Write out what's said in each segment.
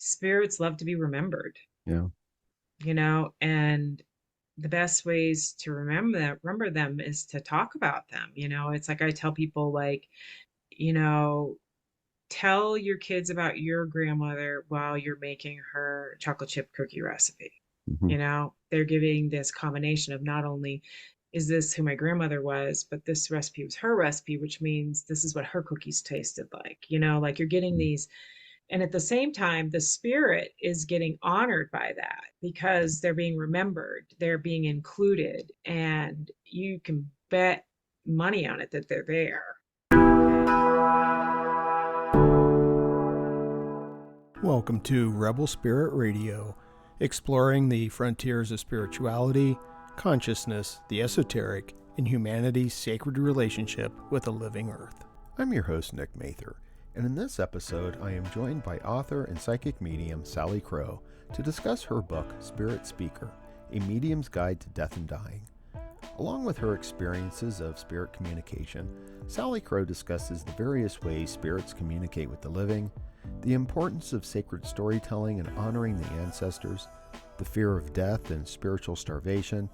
spirits love to be remembered, Yeah. and the best ways to remember them is to talk about them. It's like I tell people, like, you know, tell your kids about your grandmother while you're making her chocolate chip cookie recipe. Hmm. They're giving this combination of not only is this who my grandmother was, but this recipe was her recipe, which means this is what her cookies tasted like. Like you're getting these. And at the same time, the spirit is getting honored by that because they're being remembered, they're being included, and you can bet money on it that they're there. Okay. Welcome to Rebel Spirit Radio, exploring the frontiers of spirituality, consciousness, the esoteric, and humanity's sacred relationship with the living earth. I'm your host, Nick Mather, and in this episode, I am joined by author and psychic medium Salicrow to discuss her book, Spirit Speaker, A Medium's Guide to Death and Dying. Along with her experiences of spirit communication, Salicrow discusses the various ways spirits communicate with the living, the importance of sacred storytelling and honoring the ancestors, the fear of death and spiritual starvation,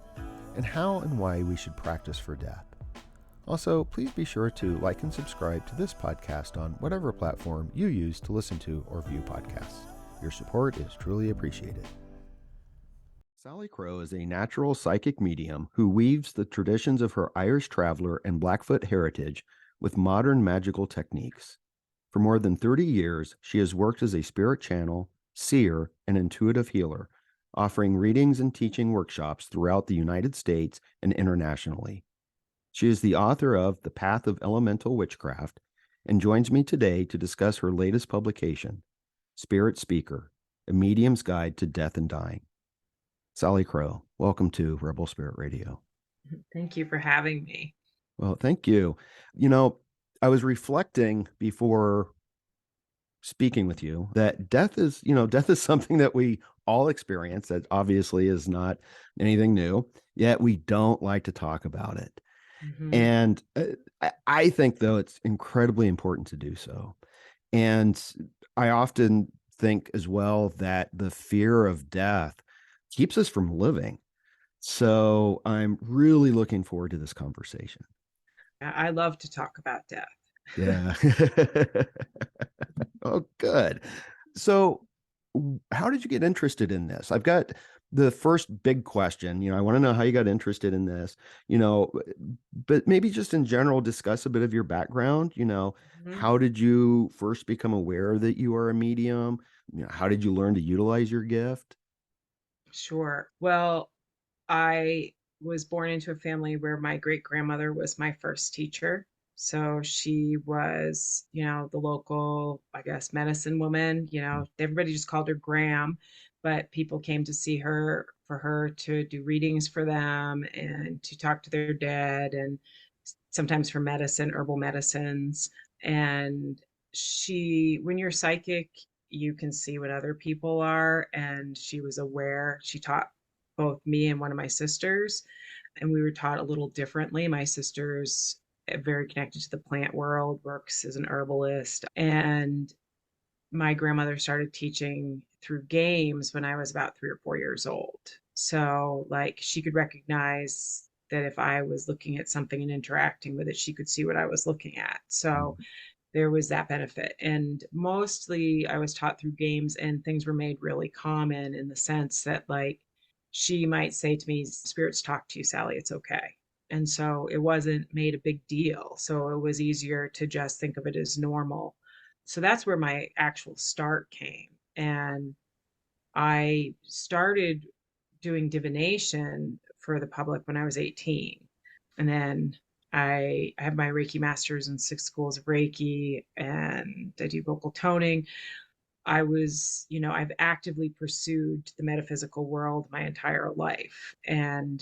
and how and why we should practice for death. Also, please be sure to like and subscribe to this podcast on whatever platform you use to listen to or view podcasts. Your support is truly appreciated. Salicrow is a natural psychic medium who weaves the traditions of her Irish traveler and Blackfoot heritage with modern magical techniques. For more than 30 years, she has worked as a spirit channel, seer, and intuitive healer, offering readings and teaching workshops throughout the United States and internationally. She is the author of The Path of Elemental Witchcraft and joins me today to discuss her latest publication, Spirit Speaker, A Medium's Guide to Death and Dying. Salicrow, welcome to Rebel Spirit Radio. Thank you for having me. Well, thank you. I was reflecting before speaking with you that death is something that we all experience. That obviously is not anything new, yet we don't like to talk about it. Hmm. And I think, though, it's incredibly important to do so. And I often think as well that the fear of death keeps us from living. So I'm really looking forward to this conversation. I love to talk about death. Yeah. Oh, good. So, how did you get interested in this? I've got the first big question. I want to know how you got interested in this, you know, but maybe just in general, discuss a bit of your background. Mhm. How did you first become aware that you are a medium? How did you learn to utilize your gift? Sure. Well, I was born into a family where my great grandmother was my first teacher. So she was, the local, I guess, medicine woman. Everybody just called her Gram, but people came to see her for her to do readings for them and to talk to their dead and sometimes for medicine, herbal medicines. And when you're psychic, you can see what other people are. And she was aware. She taught both me and one of my sisters, and we were taught a little differently. My sister's very connected to the plant world, works as an herbalist, and my grandmother started teaching through games when I was about 3 or 4 years old. So, like, she could recognize that if I was looking at something and interacting with it, she could see what I was looking at. So, there was that benefit. And mostly I was taught through games, and things were made really common in the sense that, like, she might say to me, "Spirits talk to you, Sally, it's okay." And so it wasn't made a big deal. So it was easier to just think of it as normal. So that's where my actual start came. And I started doing divination for the public when I was 18. And then I have my Reiki master's in 6 schools of Reiki, and I do vocal toning. I've actively pursued the metaphysical world my entire life. And,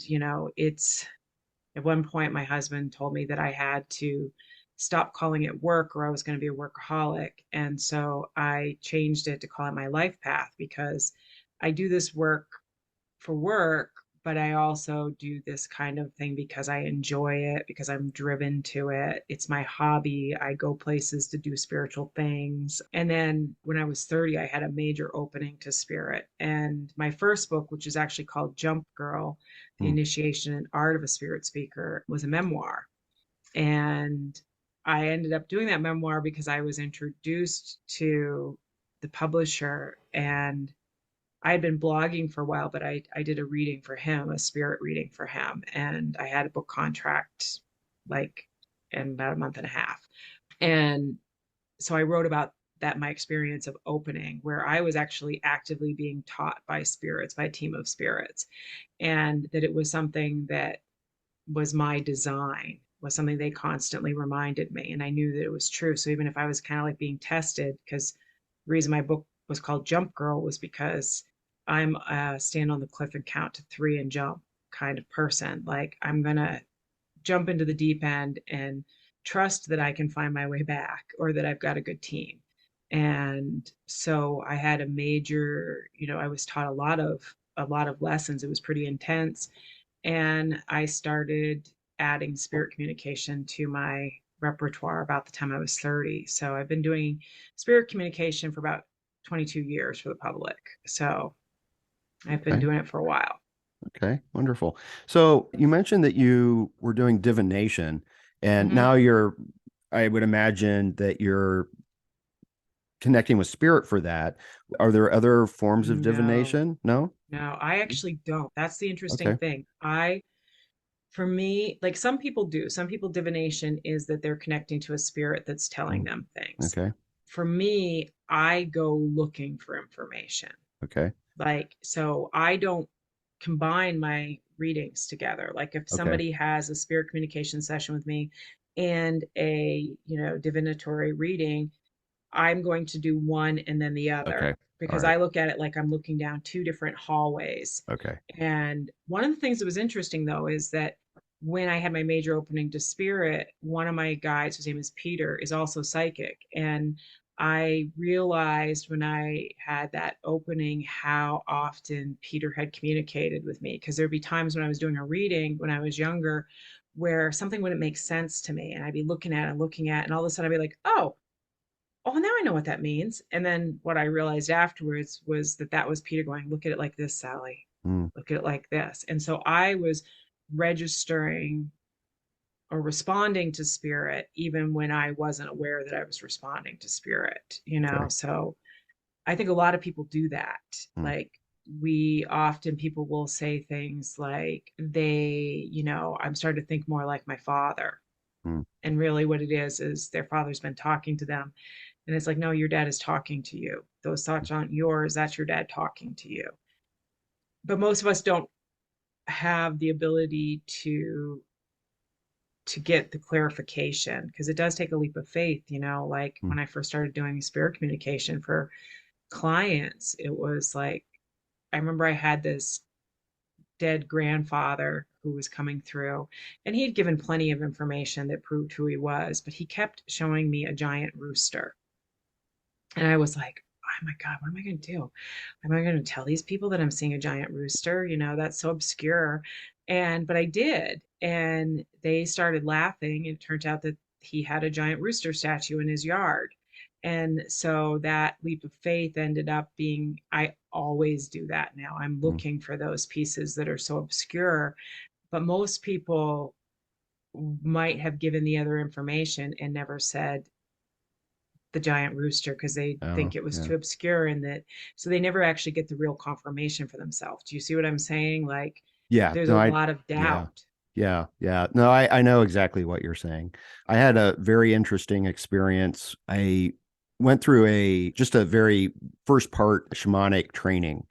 it's at one point my husband told me that I had to stop calling it work or I was going to be a workaholic. And so I changed it to call it my life path because I do this work for work, but I also do this kind of thing because I enjoy it, because I'm driven to it. It's my hobby. I go places to do spiritual things. And then when I was 30, I had a major opening to spirit. And my first book, which is actually called Jump Girl, The Hmm. Initiation and Art of a Spirit Speaker, was a memoir. And I ended up doing that memoir because I was introduced to the publisher, and I had been blogging for a while, but I did a reading for him, a spirit reading for him, and I had a book contract like in about a month and a half. And so I wrote about that, my experience of opening, where I was actually actively being taught by spirits, by a team of spirits, and that it was something that was my design, was something they constantly reminded me. And I knew that it was true. So even if I was kind of like being tested, because the reason my book was called Jump Girl was because I'm a stand on the cliff and count to three and jump kind of person. Like I'm going to jump into the deep end and trust that I can find my way back, or that I've got a good team. And so I had a major, I was taught a lot of lessons. It was pretty intense, and I started adding spirit communication to my repertoire about the time I was 30. So I've been doing spirit communication for about 22 years for the public. So I've been Okay. doing it for a while. Okay. Wonderful. So you mentioned that you were doing divination, and Hmm. now I would imagine that you're connecting with spirit for that. Are there other forms of No, divination? No? no, I actually don't. That's the interesting Okay. thing. For me, like some people do, some people, divination is that they're connecting to a spirit that's telling Mm. them things. Okay. For me, I go looking for information. Okay. Like, so I don't combine my readings together. Like if Okay. somebody has a spirit communication session with me and a, divinatory reading, I'm going to do one and then the Okay. other, All because right. I look at it like I'm looking down two different hallways. Okay. And one of the things that was interesting though is that when I had my major opening to spirit, one of my guides, whose name is Peter, is also psychic. And I realized when I had that opening how often Peter had communicated with me. Because there'd be times when I was doing a reading when I was younger where something wouldn't make sense to me. And I'd be looking at it and looking at it, and all of a sudden I'd be like, oh, now I know what that means. And then what I realized afterwards was that that was Peter going, look at it like this, Sally. Mm. Look at it like this. And so I was registering or responding to spirit even when I wasn't aware that I was responding to spirit, Okay. So I think a lot of people do that. Mm. Like, we often, people will say things like, I'm starting to think more like my father. Mm. And really what it is their father's been talking to them. And it's like, no, your dad is talking to you. Those thoughts aren't yours. That's your dad talking to you. But most of us don't have the ability to get the clarification, because it does take a leap of faith. Like Mm. when I first started doing spirit communication for clients, it was like, I remember I had this dead grandfather who was coming through, and he had given plenty of information that proved who he was, but he kept showing me a giant rooster. And I was like, oh my God, what am I going to do? Am I going to tell these people that I'm seeing a giant rooster? That's so obscure. But I did. And they started laughing. It turned out that he had a giant rooster statue in his yard. And so that leap of faith ended up being, I always do that now. I'm Mm. looking for those pieces that are so obscure. But most people might have given the other information and never said the giant rooster, because they Oh, think it was yeah. too obscure, and that, so they never actually get the real confirmation for themselves. Do you see what I'm saying? Like, Yeah. there's No, a lot of yeah. doubt. Yeah. Yeah. No, I know exactly what you're saying. I had a very interesting experience. I went through just a very first part shamanic training.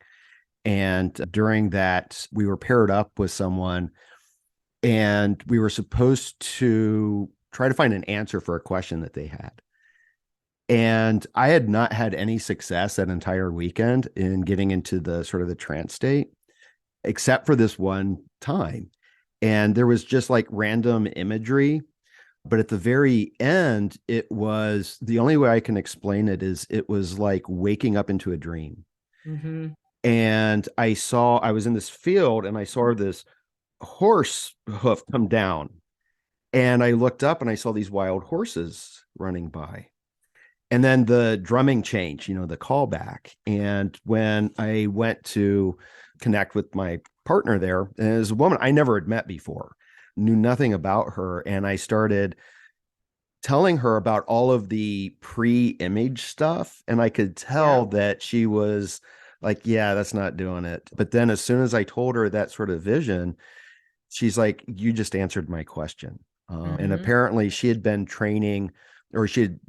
And during that, we were paired up with someone, and we were supposed to try to find an answer for a question that they had. And I had not had any success that entire weekend in getting into the sort of the trance state, except for this one time. And there was just like random imagery. But at the very end, it was the only way I can explain it is it was like waking up into a dream. Mm-hmm. And I was in this field and I saw this horse hoof come down. And I looked up and I saw these wild horses running by. And then the drumming changed, the callback. And when I went to connect with my partner there, and it was a woman I never had met before, knew nothing about her. And I started telling her about all of the pre-image stuff. And I could Yeah. tell that she was like, yeah, that's not doing it. But then as soon as I told her that sort of vision, she's like, you just answered my question. And Hmm. apparently she had been training, or she had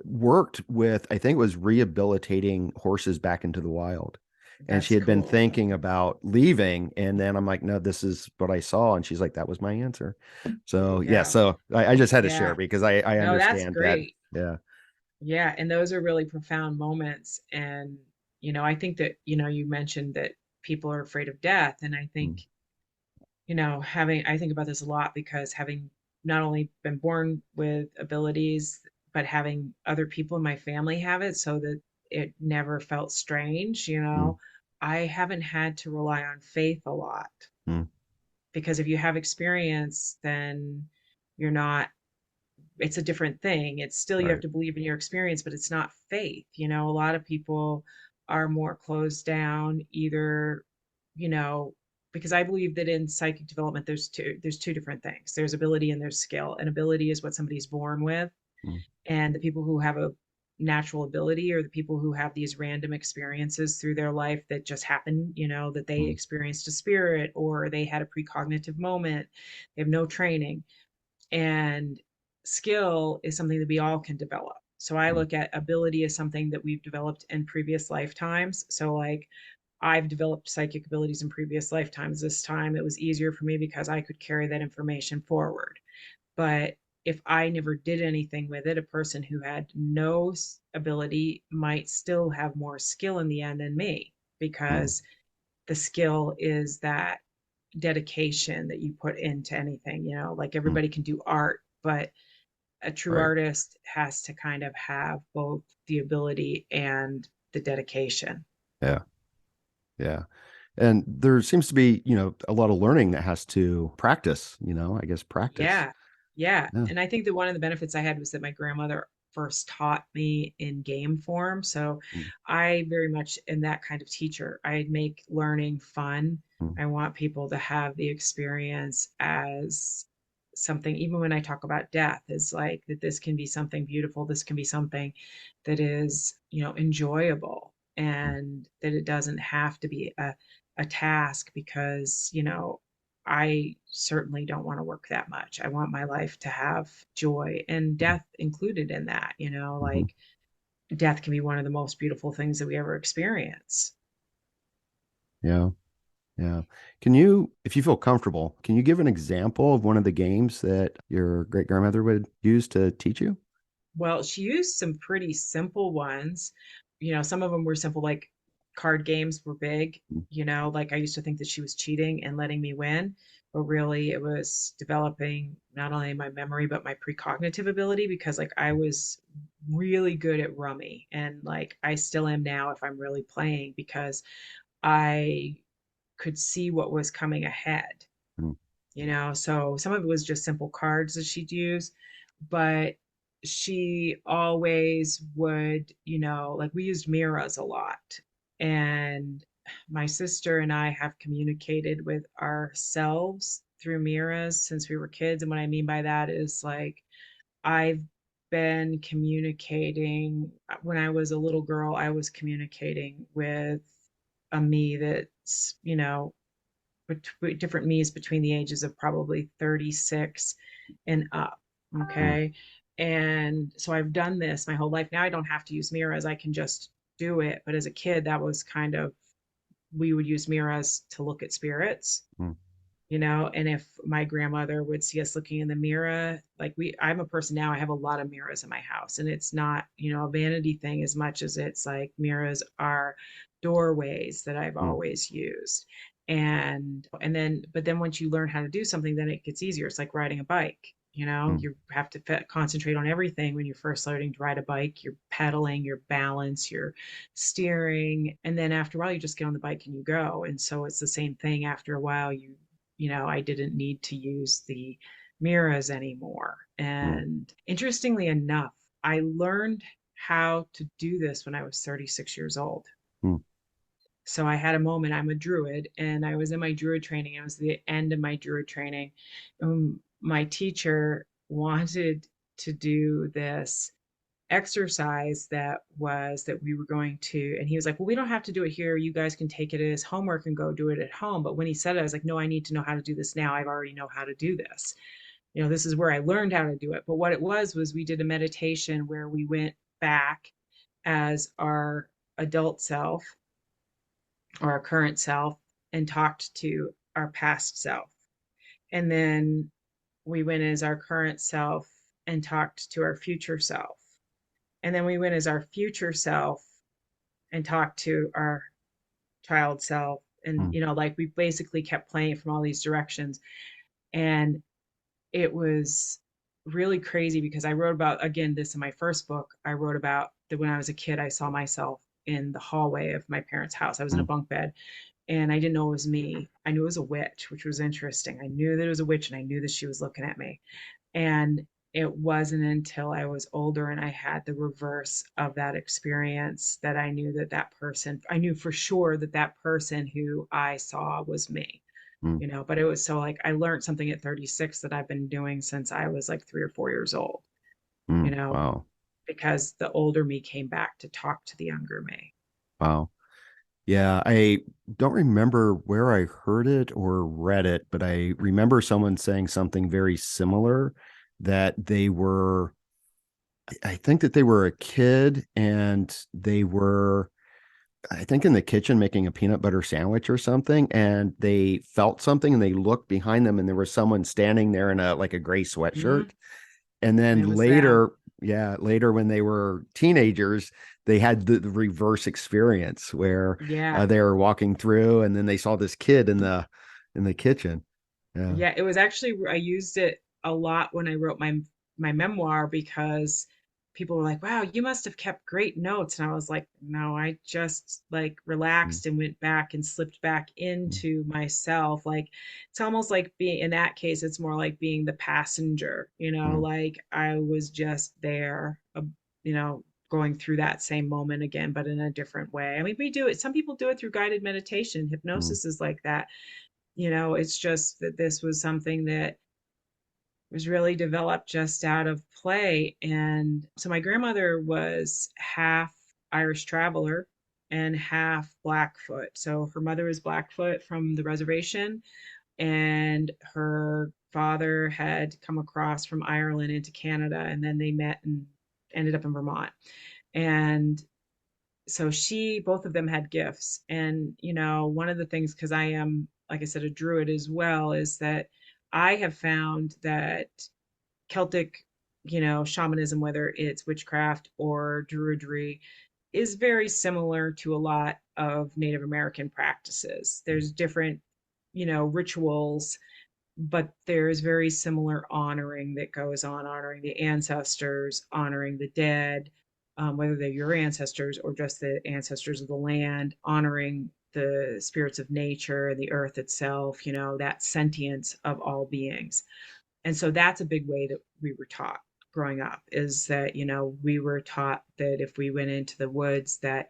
worked with, I think it was rehabilitating horses back into the wild. And she That's had been cool. thinking about leaving. And then I'm like, no, this is what I saw. And she's like, that was my answer. So yeah, Yeah. so I just had to share Yeah. because I No, that's understand that. great. Yeah. Yeah, and those are really profound moments. And, I think that, you mentioned that people are afraid of death. And I think, Mm, I think about this a lot because having not only been born with abilities, but having other people in my family have it so that it never felt strange. mm, I haven't had to rely on faith a lot mm, because if you have experience, then you're not it's a different thing. It's still you have right. to believe in your experience, but it's not faith. A lot of people are more closed down, either, you know, because I believe that in psychic development there's two different things. There's ability and there's skill. And ability is what somebody's born with. Mm, And the people who have a natural ability are the people who have these random experiences through their life that just happen, that they mm, experienced a spirit or they had a precognitive moment. They have no training, and skill is something that we all can develop. So I mm, look at ability as something that we've developed in previous lifetimes. So, like, I've developed psychic abilities in previous lifetimes. This time it was easier for me because I could carry that information forward. But if I never did anything with it, a person who had no ability might still have more skill in the end than me, mm, because the skill is that dedication that you put into anything. Like, mm. everybody can do art, but a true Right. artist has to kind of have both the ability and the dedication. Yeah. Yeah. And there seems to be, a lot of learning that has to practice, I guess practice. Yeah. Yeah. Yeah. And I think that one of the benefits I had was that my grandmother first taught me in game form. So Mm, I very much am that kind of teacher. I make learning fun. mm, I want people to have the experience as something, even when I talk about death, is like that this can be something beautiful. This can be something that is, enjoyable, mm, and that it doesn't have to be a task because, I certainly don't want to work that much. I want my life to have joy and mm, death included in that, mhm. like death can be one of the most beautiful things that we ever experience. Yeah. Yeah. Can you, if you feel comfortable, can you give an example of one of the games that your great grandmother would use to teach you? Well, she used some pretty simple ones. Some of them were simple, like card games were big. Mm, Like I used to think that she was cheating and letting me win, but really it was developing not only my memory, but my precognitive ability, because like I was really good at rummy, and like I still am now if I'm really playing, because I could see what was coming ahead. mm, So some of it was just simple cards that she'd use, but she always would, like we used mirrors a lot. And my sister and I have communicated with ourselves through mirrors since we were kids. And what I mean by that is, like, I've been communicating when I was a little girl, I was communicating with a me that's, between different me's between the ages of probably 36 and up. mm, Okay. And so I've done this my whole life. Now I don't have to use mirrors. I can just do it. But as a kid, that was kind of, we would use mirrors to look at spirits, mm, and if my grandmother would see us looking in the mirror, like I'm a person now, I have a lot of mirrors in my house, and it's not, a vanity thing as much as it's like mirrors are doorways that I've mm, always used. And then, but then once you learn how to do something, then it gets easier. It's like riding a bike. mm, You have to concentrate on everything when you're first learning to ride a bike. You're pedaling, your balance, your steering, and then after a while, you just get on the bike and you go. And so it's the same thing. After a while, I didn't need to use the mirrors anymore. mm, And interestingly enough, I learned how to do this when I was 36 years old. mm, So I had a moment. I'm a druid, and I was in my druid training. It was the end of my druid training. My teacher wanted to do this exercise that we were going to, and he was like, well, we don't have to do it here, you guys can take it as homework and go do it at home. But when he said it, I was like, no, I need to know how to do this now. I've already know how to do this. This is where I learned how to do it. But what it was we did a meditation where we went back as our adult self or our current self and talked to our past self. And then we went as our current self and talked to our future self. And then we went as our future self and talked to our child self. And, mm, like we basically kept playing from all these directions. And it was really crazy because I wrote about, again, this in my first book. I wrote about that when I was a kid, I saw myself in the hallway of my parents' house. I was in a mm, bunk bed and I didn't know it was me. I knew it was a witch, which was interesting. I knew that it was a witch and I knew that she was looking at me. And it wasn't until I was older and I had the reverse of that experience that I knew I knew for sure that that person who I saw was me. mm, But it was so like I learned something at 36 that I've been doing since I was like 3 or 4 years old, you mm. know, Wow. because the older me came back to talk to the younger me. Wow. Yeah, I don't remember where I heard it or read it, but I remember someone saying something very similar that they were, I think that they were a kid and they were, I think in the kitchen making a peanut butter sandwich or something, and they felt something and they looked behind them and there was someone standing there in a like a gray Hmm. sweatshirt. And And then it was them. later, yeah, later when they were teenagers, they had the reverse experience where Yeah. they were walking through, and then they saw this kid in the kitchen. Yeah. Yeah, it was actually I used it a lot when I wrote my memoir because people were like, "Wow, you must have kept great notes." And I was like, "No, I just like Mm, relaxed and went back and slipped back mm, into myself. Like it's almost like being in that case, it's more like being the passenger, mm, like I was just there, you know, going through that same moment again, but in a different way. I mean, we do it. Some people do it through guided meditation. mm, Hypnosis is like that. It's just that this was something that was really developed just out of play. And so my grandmother was half Irish traveler and half Blackfoot. So her mother was Blackfoot from the reservation, and her father had come across from Ireland into Canada, and then they met and ended up in Vermont. And so both of them had gifts. And, one of the things, because I am, like I said, a druid as well, is that I have found that Celtic, shamanism, whether it's witchcraft or druidry, is very similar to a lot of Native American practices. There's different, rituals, but there's very similar honoring that goes on, honoring the ancestors, honoring the dead, whether they're your ancestors or just the ancestors of the land, honoring the spirits of nature, the earth itself, that sentience of all beings. And so that's a big way that we were taught growing up, is that, we were taught that if we went into the woods, that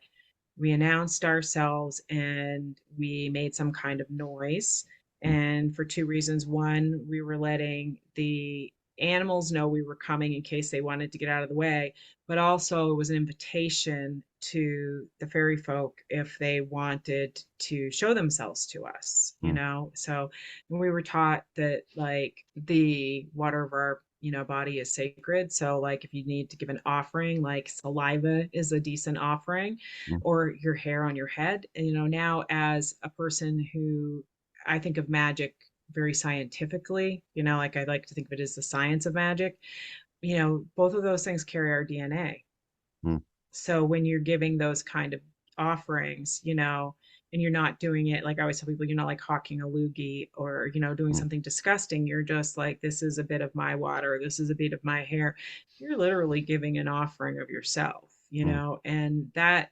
we announced ourselves and we made some kind of noise. mm, And for two reasons. One, we were letting the animals know we were coming in case they wanted to get out of the way, but also it was an invitation to the fairy folk if they wanted to show themselves to us, mm, So when we were taught that like the water of our body is sacred, so like if you need to give an offering, like saliva is a decent offering, mm, or your hair on your head. And, now as a person who I think of magic very scientifically, like I like to think of it as the science of magic, both of those things carry our DNA. mm, So when you're giving those kind of offerings, and you're not doing it like I always tell people, you're not like hawking a loogie or, doing Mm, something disgusting. You're just like, this is a bit of my water, this is a bit of my hair. You're literally giving an offering of yourself, mm, and that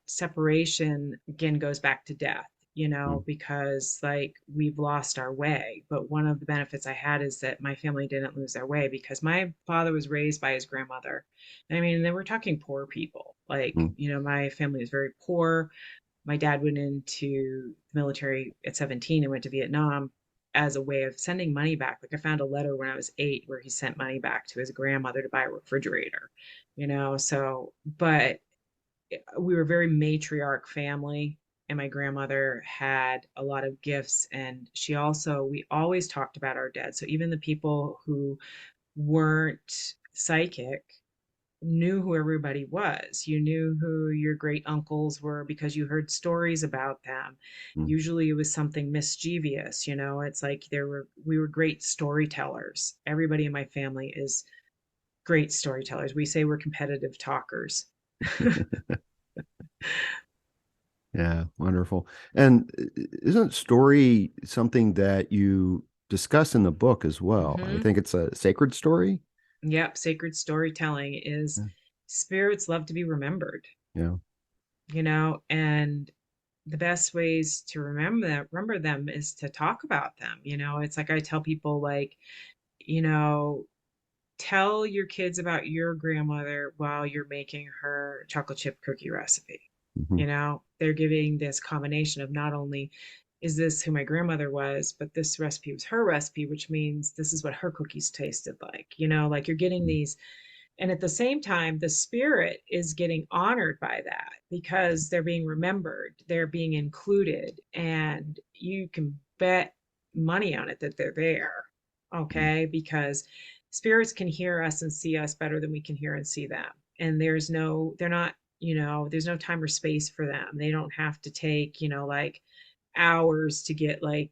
separation again goes back to death, mm, because like we've lost our way. But one of the benefits I had is that my family didn't lose their way because my father was raised by his grandmother. I mean, they were talking poor people. Like, mm. my family was very poor. My dad went into the military at 17 and went to Vietnam as a way of sending money back. Like I found a letter when I was 8 where he sent money back to his grandmother to buy a refrigerator, so but we were a very matriarch family, and my grandmother had a lot of gifts, and we always talked about our dead. So even the people who weren't psychic knew who everybody was. You knew who your great uncles were because you heard stories about them. Mm. Usually it was something mischievous, it's like we were great storytellers. Everybody in my family is great storytellers. We say we're competitive talkers. Yeah, wonderful. And isn't story something that you discuss in the book as well? I Mhm. think it's a sacred story. Yep, sacred storytelling is Yeah, spirits love to be remembered, yeah. and the best ways to remember them is to talk about them. It's like I tell people like, you know, tell your kids about your grandmother while you're making her chocolate chip cookie recipe. Mhm, They're giving this combination of not only is this who my grandmother was, but this recipe was her recipe, which means this is what her cookies tasted like. Like you're getting mm, these. And at the same time, the spirit is getting honored by that because they're being remembered, they're being included, and you can bet money on it that they're there. mm, Okay. Because spirits can hear us and see us better than we can hear and see them. And they're not, there's no time or space for them. They don't have to take, like hours to get like,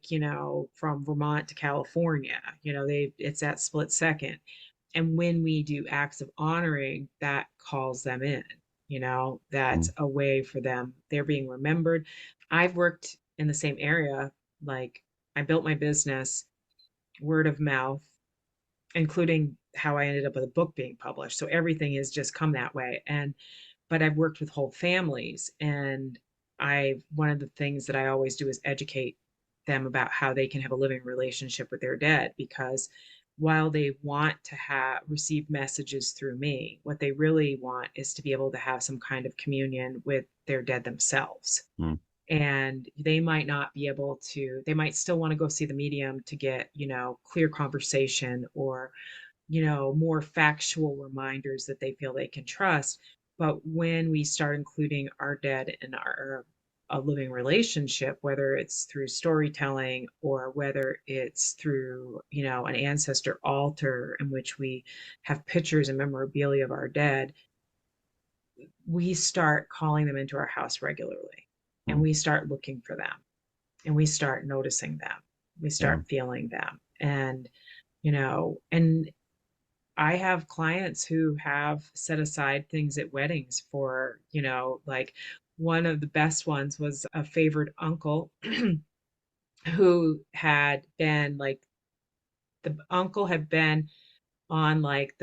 from Vermont to California. It's that split second. And when we do acts of honoring, that calls them in. That's mm, a way for them. They're being remembered. I've worked in the same area. Like I built my business word of mouth, including how I ended up with a book being published. So everything has just come that way. But I've worked with whole families, and one of the things that I always do is educate them about how they can have a living relationship with their dead, because while they want to have receive messages through me, what they really want is to be able to have some kind of communion with their dead themselves. mm, And they might not be able to, they might still want to go see the medium to get, clear conversation or more factual reminders that they feel they can trust. But when we start including our dead in our a living relationship, whether it's through storytelling or whether it's through, an ancestor altar in which we have pictures and memorabilia of our dead, we start calling them into our house regularly, and mm. we start looking for them, and we start noticing them. We Yeah. start feeling them. And I have clients who have set aside things at weddings for, like one of the best ones was a favored uncle who had been like, the uncle had been on like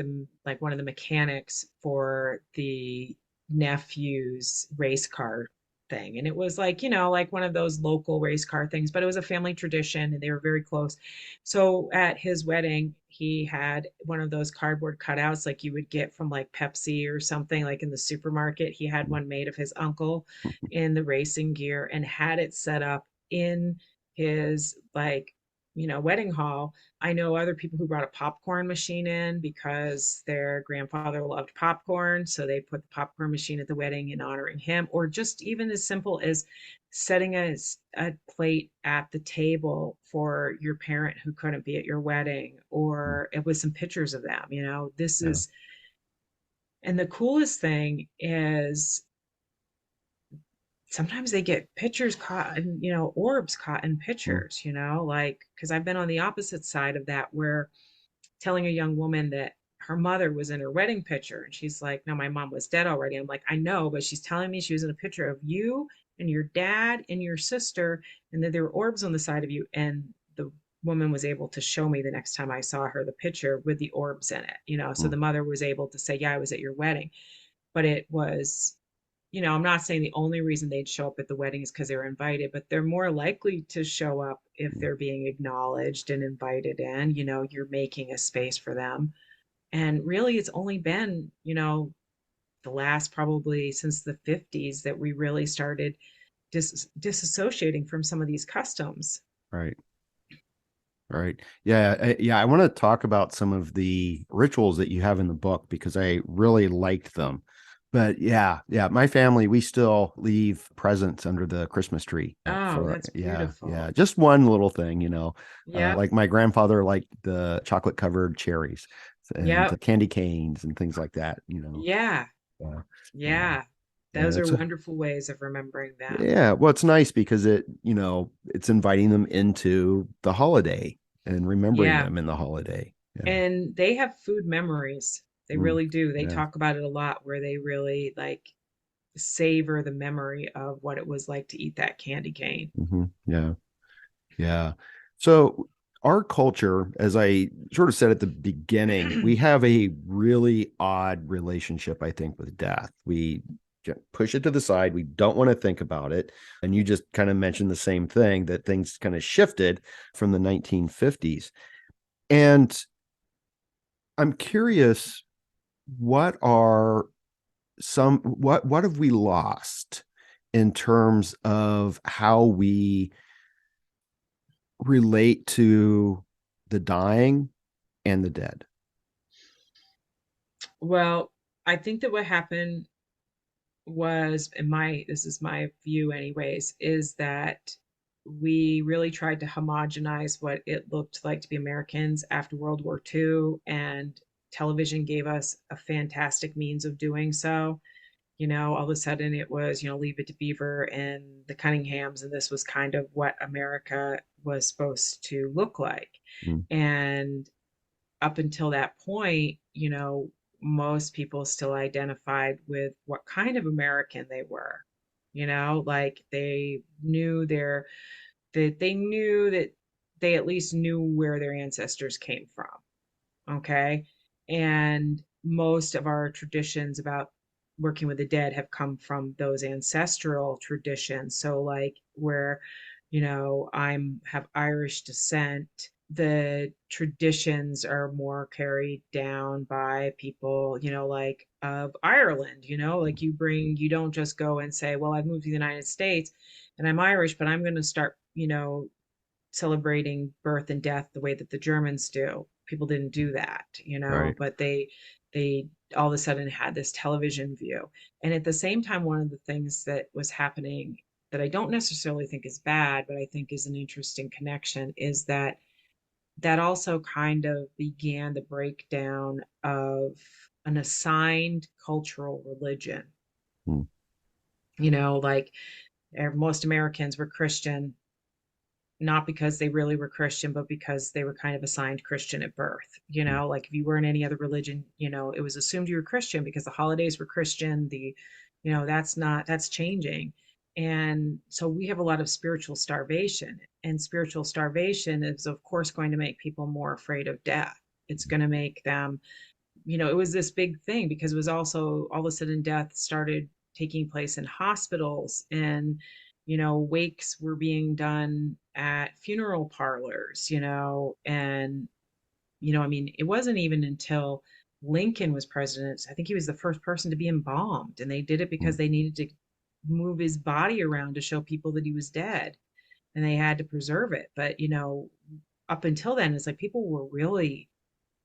one of the mechanics for the nephew's race car thing. And it was like, like one of those local race car things, but it was a family tradition and they were very close. So at his wedding, he had one of those cardboard cutouts like you would get from like Pepsi or something like in the supermarket. He had Mm, one made of his uncle in the racing gear and had it set up in his like, wedding hall. I know other people who brought a popcorn machine in because their grandfather loved popcorn. So they put the popcorn machine at the wedding in honoring him, or just even as simple as setting a plate at the table for your parent who couldn't be at your wedding, mm. or it was some pictures of them. This Yeah. is, and the coolest thing is sometimes they get pictures caught in, orbs caught in Mm, pictures, like, because I've been on the opposite side of that where telling a young woman that her mother was in her wedding picture. And she's like, no, my mom was dead already. I'm like, I know, but she's telling me she was in a picture of you and your dad and your sister, and that there were orbs on the side of you. And the woman was able to show me the next time I saw her the picture with the orbs in it, so Mm, the mother was able to say, yeah, I was at your wedding. But it was, I'm not saying the only reason they'd show up at the wedding is because they were invited, but they're more likely to show up if mm, they're being acknowledged and invited in. You're making a space for them. And really, it's only been, the last probably since the 50s that we really started disassociating from some of these customs. right. Right. Yeah. Yeah. I want to talk about some of the rituals that you have in the book because I really liked them. But yeah, yeah. My family, we still leave presents under the Christmas tree Oh, for, that's yeah, yeah. beautiful. Just one little thing, Yep. like my grandfather liked the chocolate covered cherries and Yep. candy canes and things like that, Yeah. Yeah. Yeah. Yeah. Yeah. Those are wonderful ways of remembering them. Yeah, well, it's nice because it's inviting them into the holiday and remembering Yeah. them in the holiday. Yeah. And they have food memories. They Mm, really do. They yeah. talk about it a lot where they really like savor the memory of what it was like to eat that candy cane. Yeah. Yeah. So our culture, as I sort of said at the beginning, we have a really odd relationship, I think, with death. We push it to the side. We don't want to think about it. And you just kind of mentioned the same thing that things kind of shifted from the 1950s. And I'm curious, what are what have we lost in terms of how we relate to the dying and the dead? Well, I think that what happened was, in my this is my view anyways, is that we really tried to homogenize what it looked like to be Americans after World War II, and television gave us a fantastic means of doing so. All of a sudden it was, Leave It to Beaver and the Cunninghams, and this was kind of what America was supposed to look like. Mm, And up until that point, most people still identified with what kind of American they were. Like they knew that they at least knew where their ancestors came from. Okay. And most of our traditions about working with the dead have come from those ancestral traditions. So like where, I'm have Irish descent, the traditions are more carried down by people, like of Ireland, like you don't just go and say, well, I've moved to the United States and I'm Irish, but I'm going to start, celebrating birth and death the way that the Germans do. People didn't do that, right. but they all of a sudden had this television view. And at the same time, one of the things that was happening that I don't necessarily think is bad, but I think is an interesting connection is that that also kind of began the breakdown of an assigned cultural religion. Mm, Like most Americans were Christian, not because they really were Christian, but because they were kind of assigned Christian at birth. mm, Like if you were in any other religion, it was assumed you were Christian because the holidays were Christian. That's changing. And so we have a lot of spiritual starvation, and spiritual starvation is, of course, going to make people more afraid of death. It's going to make them, it was this big thing because it was also all of a sudden death started taking place in hospitals, and wakes were being done at funeral parlors, and I mean, it wasn't even until Lincoln was president, I think he was the first person to be embalmed, and they did it because mm, they needed to move his body around to show people that he was dead, and they had to preserve it. But up until then, it's like people were really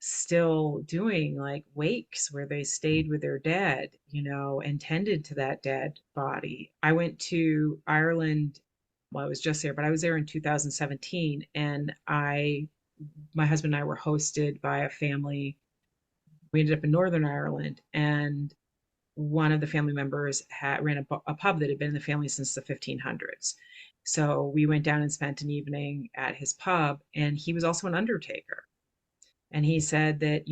still doing like wakes where they mm, stayed with their dead, and tended to that dead body. I went to Ireland. Well, I was just there, but I was there in 2017, and my husband and I were hosted by a family. We ended up in Northern Ireland, and one of the family members ran a pub that had been in the family since the 1500s. So we went down and spent an evening at his pub, and he was also an undertaker. And he said that,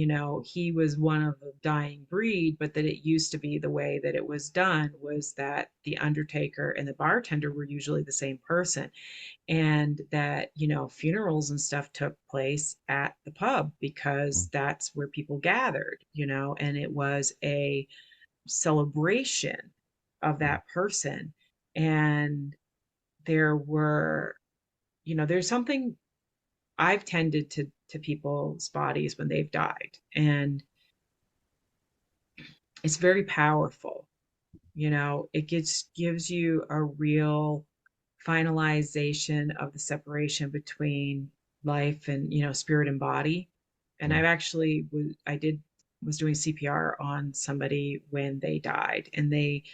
he was one of the dying breed, but that it used to be the way that it was done was that the undertaker and the bartender were usually the same person. And that, funerals and stuff took place at the pub because Mm, that's where people gathered, and it was a celebration of mm, that person. And there were, there's something I've tended to people's bodies when they've died, and it's very powerful. It gives you a real finalization of the separation between life and, spirit and body. And mm, I've actually was doing CPR on somebody when they died, and they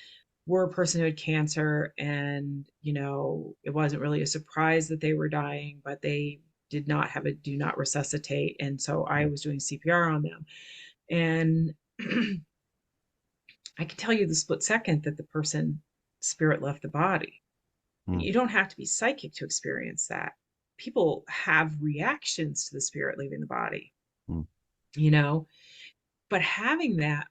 were a person who had cancer, and it wasn't really a surprise that they were dying, but they did not have a do not resuscitate, and so I mm, was doing CPR on them. And I can tell you the split second that the person spirit left the body. mm, You don't have to be psychic to experience that. People have reactions to the spirit leaving the body, mm, you know, but having that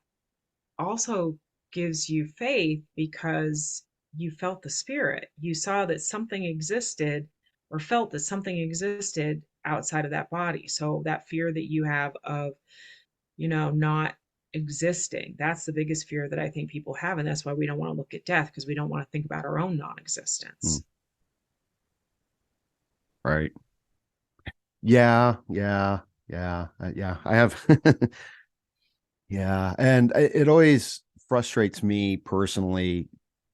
also gives you faith because you felt the spirit. You saw that something existed or felt that something existed outside of that body. So that fear that you have of, not existing, that's the biggest fear that I think people have. And that's why we don't want to look at death, because we don't want to think about our own non mm. existence. Right. Yeah, yeah, yeah, yeah. I have, yeah, and it always frustrates me personally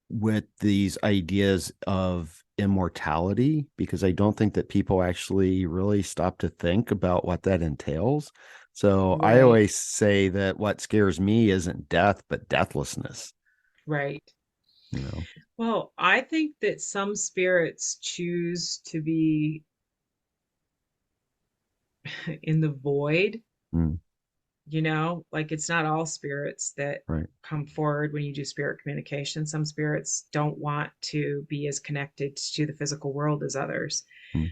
with these ideas of immortality because I don't think that people actually really stop to think about what that entails. So I Right, always say that what scares me isn't death, but deathlessness, right. you know. Well, I think that some spirits choose to be in the void, Mm, like it's not all spirits that right. come forward when you do spirit communication. Some spirits don't want to be as connected to the physical world as others. Mm,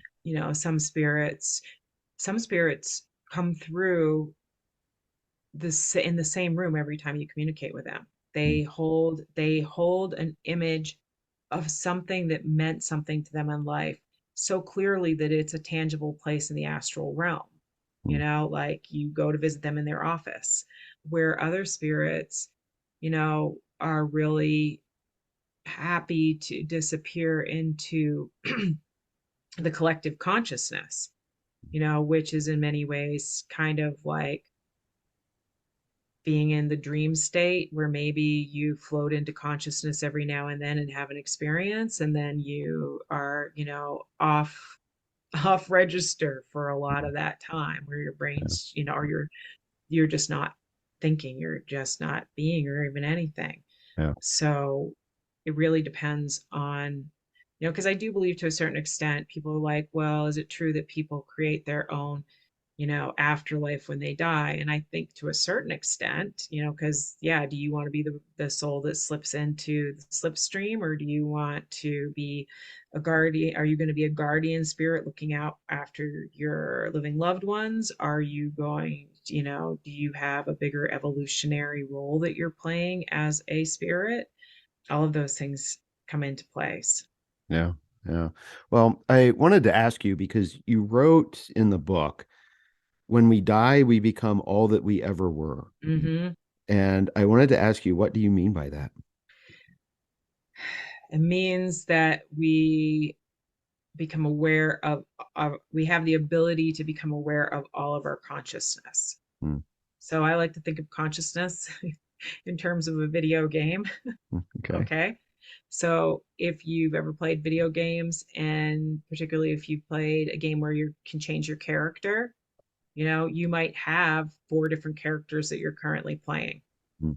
Some spirits come through this in the same room every time you communicate with them. mm, They hold an image of something that meant something to them in life so clearly that it's a tangible place in the astral realm. mm, Like you go to visit them in their office, where other spirits, are really happy to disappear into the collective consciousness, which is in many ways kind of like being in the dream state where maybe you float into consciousness every now and then and have an experience, and then you are, off register for a lot mm, of that time, where your yeah, brain's, or you're just not thinking, you're just not being or even anything. yeah, So it really depends on, because I do believe to a certain extent, people are like, well, is it true that people create their own, afterlife when they die? And I think to a certain extent, because yeah, do you want to be the soul that slips into the slipstream, or do you want to be a guardian? Are you going to be a guardian spirit looking out after your living loved ones? Are you going, do you have a bigger evolutionary role that you're playing as a spirit? All of those things come into place. yeah, yeah. Well, I wanted to ask you because you wrote in the book, when we die, we become all that we ever were. Hmm. And I wanted to ask you, what do you mean by that? It means that we become aware of we have the ability to become aware of all of our consciousness. Mm, So I like to think of consciousness in terms of a video game. okay. Okay. So if you've ever played video games, and particularly if you played a game where you can change your character, you might have four different characters that you're currently playing. Mm,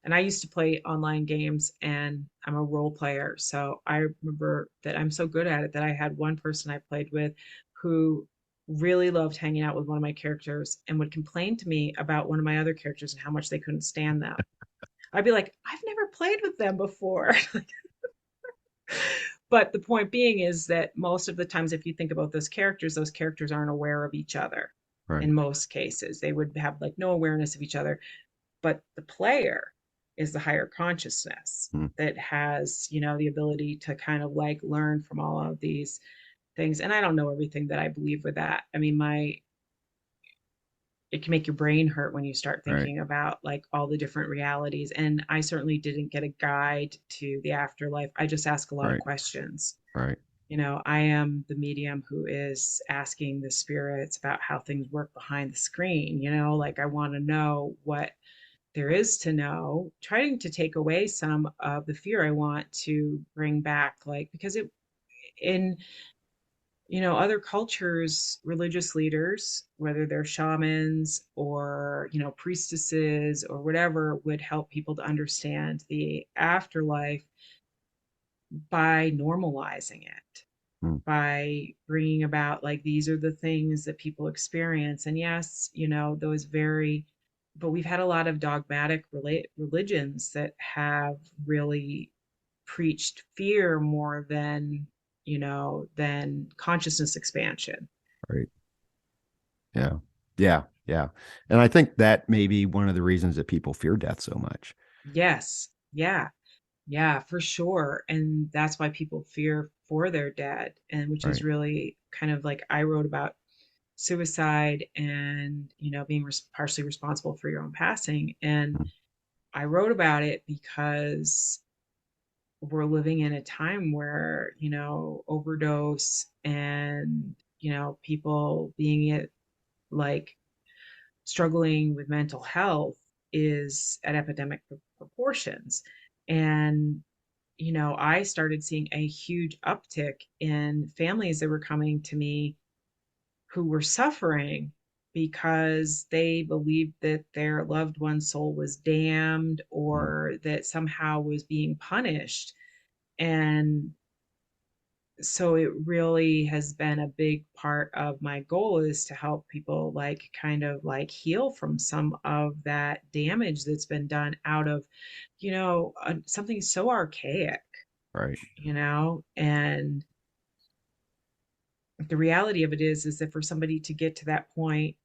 And I used to play online games, and I'm a role player. So I remember that I'm so good at it that I had one person I played with who really loved hanging out with one of my characters and would complain to me about one of my other characters and how much they couldn't stand them. I'd be like, I've never played with them before. But the point being is that most of the times, if you think about those characters aren't aware of each other. Right. in most cases. They would have like no awareness of each other, but the player is the higher consciousness Mm. that has, the ability to kind of like learn from all of these things. And I don't know everything that I believe with that. I mean, it can make your brain hurt when you start Right. thinking about like all the different realities. And I certainly didn't get a guide to the afterlife. I just ask a lot of Right. questions. Right. I am the medium who is asking the spirits about how things work behind the screen. Like I want to know what there is to know, trying to take away some of the fear. I want to bring back, like, because in, other cultures, religious leaders, whether they're shamans or, priestesses or whatever, would help people to understand the afterlife by normalizing it, Mm. by bringing about like these are the things that people experience. And yes, those very, but we've had a lot of dogmatic religions that have really preached fear more than consciousness expansion. Right. Yeah. Yeah. Yeah. And I think that may be one of the reasons that people fear death so much. Yes. Yeah. Yeah, for sure. And that's why people fear for their dead, and which is Right. really kind of like I wrote about suicide and being partially responsible for your own passing. And Mm. I wrote about it because we're living in a time where overdose and people being it like struggling with mental health is at epidemic proportions. And I started seeing a huge uptick in families that were coming to me who were suffering because they believed that their loved one's soul was damned Mm. or that somehow was being punished. And so it really has been a big part of my goal is to help people like kind of like heal from some of that damage that's been done out of something so archaic. Right. And the reality of it is that for somebody to get to that point,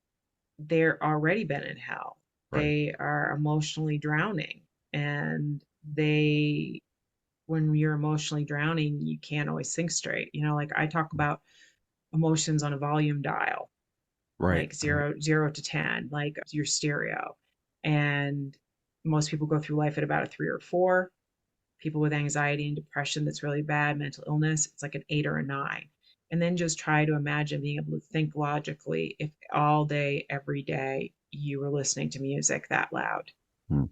they're already been in hell. Right. They are emotionally drowning. And when you're emotionally drowning, you can't always think straight. Like I talk about emotions on a volume dial, Right. like Right. zero to 10, like your stereo. And most people go through life at about a 3 or 4. People with anxiety and depression that's really bad, mental illness, it's like an 8 or a 9. And then just try to imagine being able to think logically if all day, every day, you were listening to music that loud, Mm.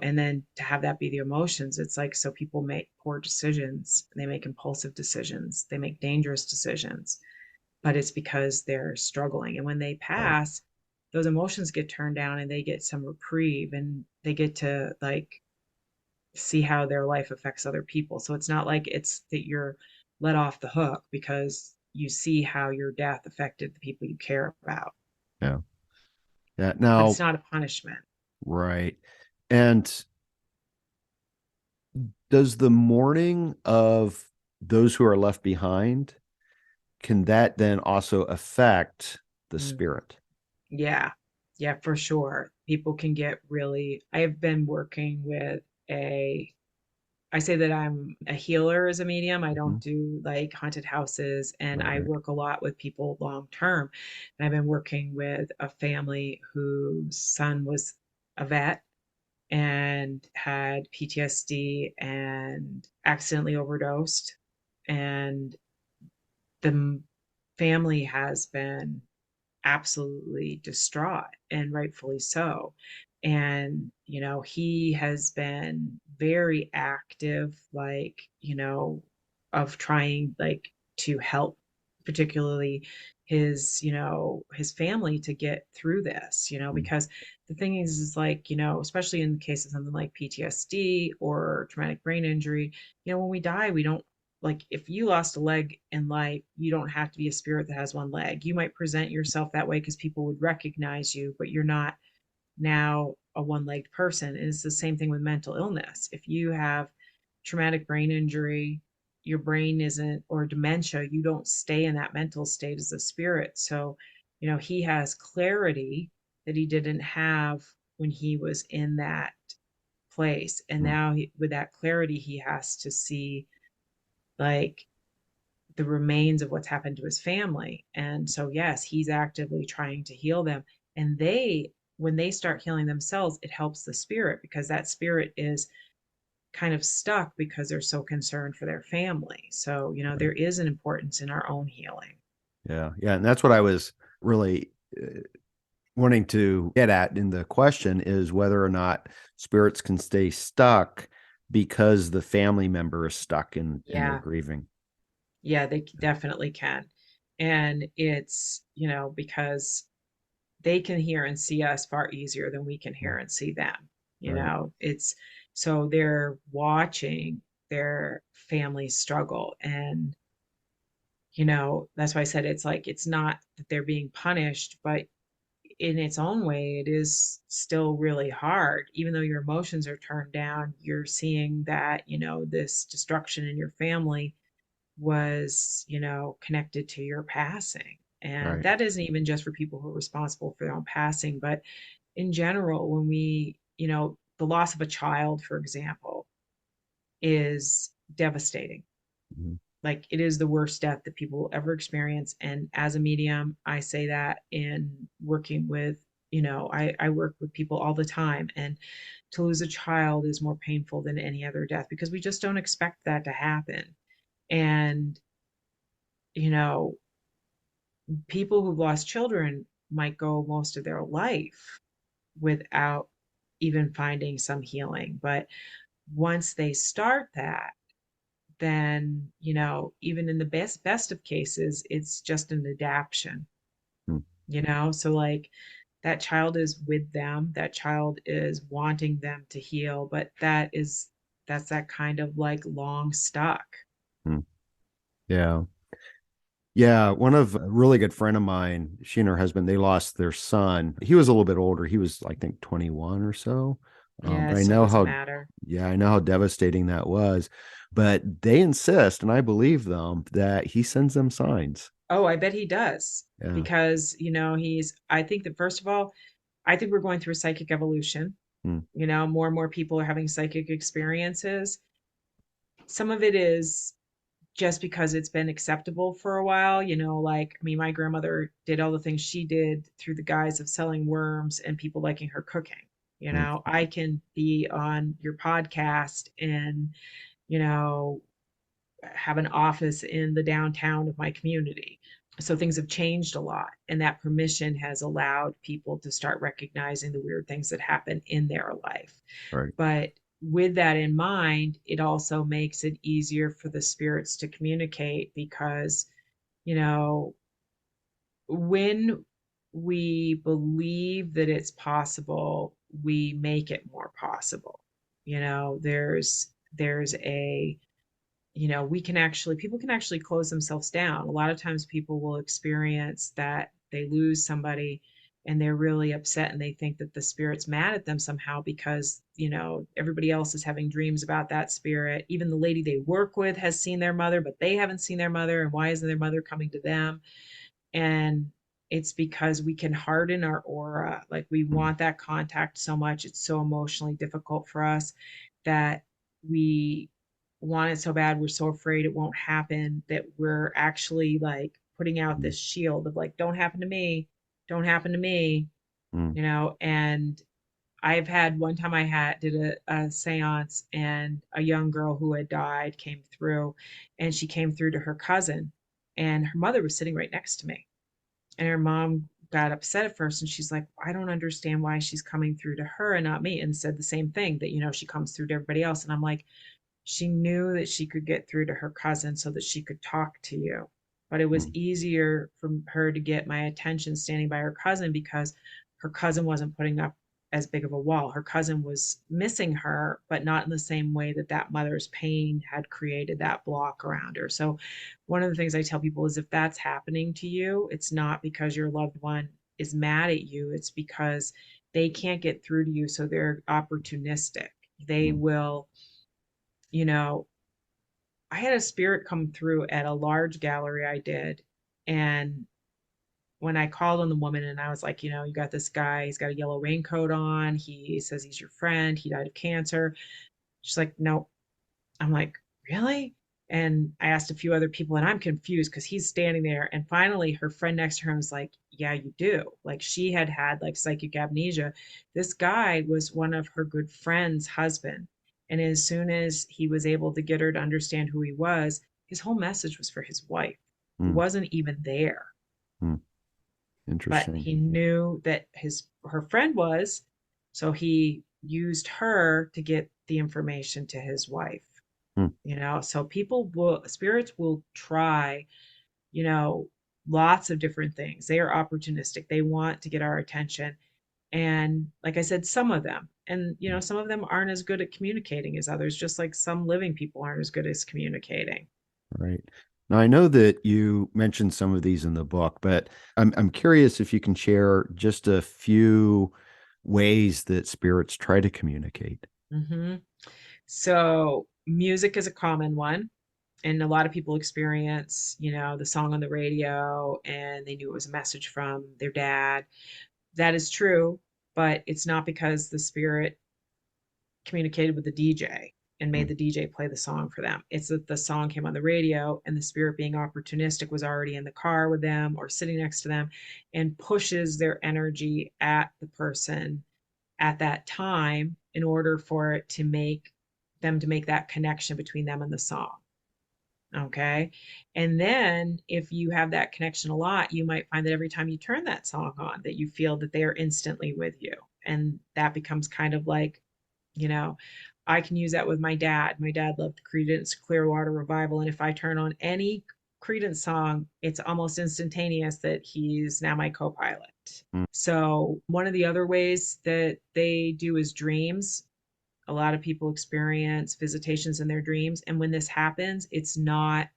and then to have that be the emotions. It's like, so people make poor decisions, they make impulsive decisions, they make dangerous decisions, but it's because they're struggling. And when they Right. pass, those emotions get turned down and they get some reprieve and they get to like see how their life affects other people. So it's not like it's that you're let off the hook because you see how your death affected the people you care about, Yeah. Yeah. but it's Now, not a punishment. right. And does the mourning of those who are left behind, can that then also affect the Mm, spirit? yeah. Yeah, for sure. People can get really, I have been working with a I say that I'm a healer as a medium. I Hmm. don't do like haunted houses, and I Right. work a lot with people long term. And I've been working with a family whose son was a vet and had PTSD and accidentally overdosed. And the family has been absolutely distraught, and rightfully so. And he has been very active, like of trying like to help particularly his family to get through this, Mm. because the thing is like especially in the case of something like PTSD or traumatic brain injury, when we die, we don't, like, if you lost a leg in life, you don't have to be a spirit that has one leg. You might present yourself that way because people would recognize you, but you're not now a one-legged person. And it's the same thing with mental illness. If you have traumatic brain injury, your brain isn't, or dementia, you don't stay in that mental state as a spirit. So he has clarity that he didn't have when he was in that place. And Mm. now with that clarity, he has to see like the remains of what's happened to his family. And so, yes, he's actively trying to heal them. And when they start healing themselves, it helps the spirit because that spirit is kind of stuck because they're so concerned for their family. So, Right. there is an importance in our own healing. Yeah. Yeah. And that's what I was really wanting to get at in the question is whether or not spirits can stay stuck because the family member is stuck in their Yeah. grieving. Yeah, they definitely can. And it's, because they can hear and see us far easier than we can Mm. hear and see them. Right. It's so they're watching their family struggle. And, that's why I said it's like it's not that they're being punished, but in its own way, it is still really hard. Even though your emotions are turned down, you're seeing that, this destruction in your family was, connected to your passing. And Right. that isn't even just for people who are responsible for their own passing, but in general, when the loss of a child, for example, is devastating. Mhm. Like it is the worst death that people will ever experience. And as a medium, I say that in working with, I work with people all the time. And to lose a child is more painful than any other death because we just don't expect that to happen. And, you know, people who've lost children might go most of their life without even finding some healing. But once they start that, then, even in the best of cases, it's just an adaptation, Mm. so like that child is with them, that child is wanting them to heal, but that's that kind of like long stuck. Mm. Yeah. Yeah, one of a really good friend of mine, she and her husband, they lost their son. He was a little bit older. He was, I think, 21 or so. Yeah, But it I still know doesn't how, matter. yeah, I know how devastating that was. But they insist, and I believe them, that he sends them signs. Oh, I bet he does. Yeah. Because, I think that first of all, I think we're going through a psychic evolution. Mm. More and more people are having psychic experiences. Some of it is just because it's been acceptable for a while, like, I mean, my grandmother did all the things she did through the guise of selling worms and people liking her cooking. Mm. I can be on your podcast and, you know, have an office in the downtown of my community. So things have changed a lot, and that permission has allowed people to start recognizing the weird things that happen in their life. Right. But with that in mind, it also makes it easier for the spirits to communicate because, you know, when we believe that it's possible, we make it more possible. There's a we can actually people can actually close themselves down. A lot of times people will experience that they lose somebody and they're really upset and they think that the spirit's mad at them somehow because, everybody else is having dreams about that spirit. Even the lady they work with has seen their mother, but they haven't seen their mother. And why isn't their mother coming to them? And it's because we can harden our aura. Like we Mm. want that contact so much. It's so emotionally difficult for us that we want it so bad. We're so afraid it won't happen that we're actually like putting out Mm. this shield of like, don't happen to me, don't happen to me, Mm. and I've had one time I did a seance and a young girl who had died came through and she came through to her cousin and her mother was sitting right next to me and her mom got upset at first and she's like, I don't understand why she's coming through to her and not me. And said the same thing that, she comes through to everybody else. And I'm like, she knew that she could get through to her cousin so that she could talk to you. But it was Mm. easier for her to get my attention standing by her cousin because her cousin wasn't putting up as big of a wall. Her cousin was missing her, but not in the same way that that mother's pain had created that block around her. So, one of the things I tell people is if that's happening to you, it's not because your loved one is mad at you, it's because they can't get through to you. So, they're opportunistic. They Mm. will, you know, I had a spirit come through at a large gallery I did, and when I called on the woman and I was like, you got this guy, he's got a yellow raincoat on. He says he's your friend. He died of cancer. She's like, no. I'm like, really? And I asked a few other people, and I'm confused because he's standing there. And finally, her friend next to her was like, yeah, you do. Like, she had had like psychic amnesia. This guy was one of her good friend's husband. And as soon as he was able to get her to understand who he was, his whole message was for his wife, who Mm, wasn't even there. mm. But Interesting. he knew that her friend was, so he used her to get the information to his wife. Mm, So spirits will try, you know lots of different things. They are opportunistic. They want to get our attention. And like I said, some of them, and mm. some of them aren't as good at communicating as others, just like some living people aren't as good as communicating. Right. Now, I know that you mentioned some of these in the book, but I'm curious if you can share just a few ways that spirits try to communicate. hmm So music is a common one, and a lot of people experience, the song on the radio and they knew it was a message from their dad. That is true, but it's not because the spirit communicated with the DJ and made Mm, the DJ play the song for them. It's that the song came on the radio and the spirit, being opportunistic, was already in the car with them or sitting next to them and pushes their energy at the person at that time in order for it to make them to make that connection between them and the song. Okay. And then if you have that connection a lot, you might find that every time you turn that song on, that you feel that they are instantly with you. And that becomes kind of like, you know, I can use that with my dad. My dad loved Creedence Clearwater Revival. And if I turn on any Creedence song, it's almost instantaneous that he's now my co pilot. mm. So, one of the other ways that they do is dreams. A lot of people experience visitations in their dreams. And when this happens, it's not,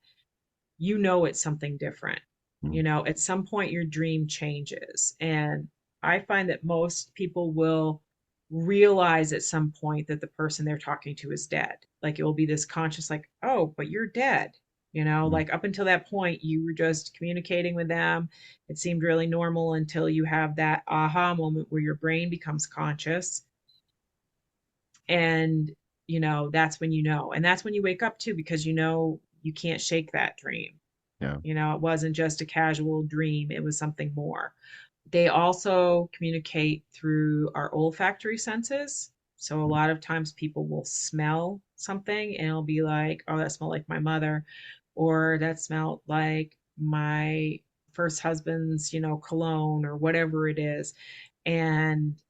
it's something different. Mm. At some point, your dream changes. And I find that most people will realize at some point that the person they're talking to is dead. Like, it will be this conscious, like, oh, but you're dead. Mm. Like, up until that point, you were just communicating with them. It seemed really normal until you have that aha moment where your brain becomes conscious. And, that's when and that's when you wake up too, because you can't shake that dream. Yeah. It wasn't just a casual dream, it was something more. They also communicate through our olfactory senses. So a Mm. lot of times people will smell something and it'll be like, oh, that smelled like my mother, or that smelled like my first husband's, cologne or whatever it is. And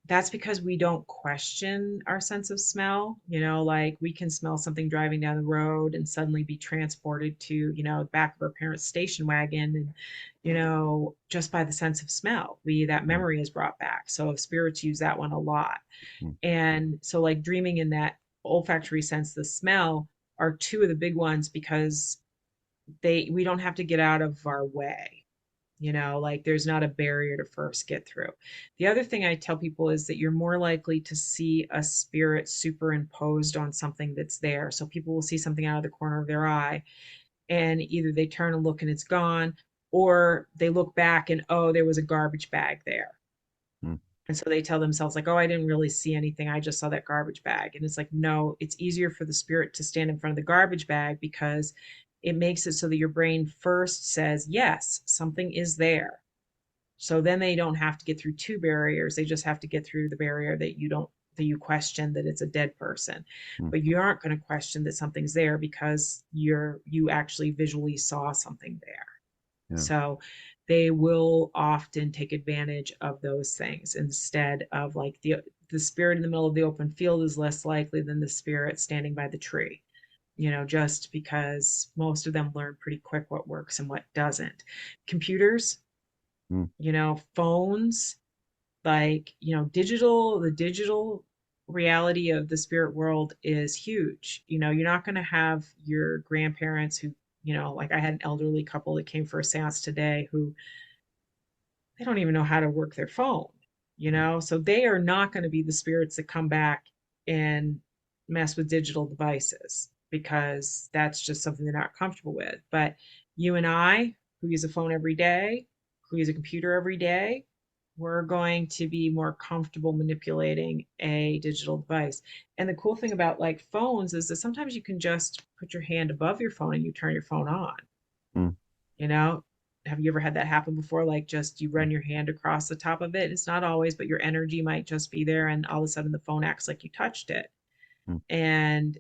that's because we don't question our sense of smell. Like, we can smell something driving down the road and suddenly be transported to, the back of our parents' station wagon. And, just by the sense of smell, that Yeah. memory is brought back. So spirits use that one a lot. Mm. And so, like, dreaming in that olfactory sense, the smell are two of the big ones because we don't have to get out of our way. Like, there's not a barrier to first get through. The other thing I tell people is that you're more likely to see a spirit superimposed on something that's there. So people will see something out of the corner of their eye, and either they turn and look and it's gone, or they look back and, oh, there was a garbage bag there. Mm. And so they tell themselves, like, oh, I didn't really see anything. I just saw that garbage bag. And it's like, no, it's easier for the spirit to stand in front of the garbage bag because it makes it so that your brain first says, yes, something is there. So then they don't have to get through two barriers. They just have to get through the barrier that you question that it's a dead person. Mm. But you aren't going to question that something's there because you actually visually saw something there. Yeah. So they will often take advantage of those things instead of, like, the spirit in the middle of the open field is less likely than the spirit standing by the tree. Just because most of them learn pretty quick what works and what doesn't. Computers, Mm. phones, like, the digital reality of the spirit world is huge. You're not going to have your grandparents who, like, I had an elderly couple that came for a seance today who they don't even know how to work their phone, Mm. so they are not going to be the spirits that come back and mess with digital devices because that's just something they're not comfortable with. But you and I, who use a phone every day, who use a computer every day, we're going to be more comfortable manipulating a digital device. And the cool thing about like phones is that sometimes you can just put your hand above your phone and you turn your phone on. Mm, You know, have you ever had that happen before? Like just you mm, run your hand across the top of it. It's not always, but your energy might just be there and all of a sudden the phone acts like you touched it. mm. And,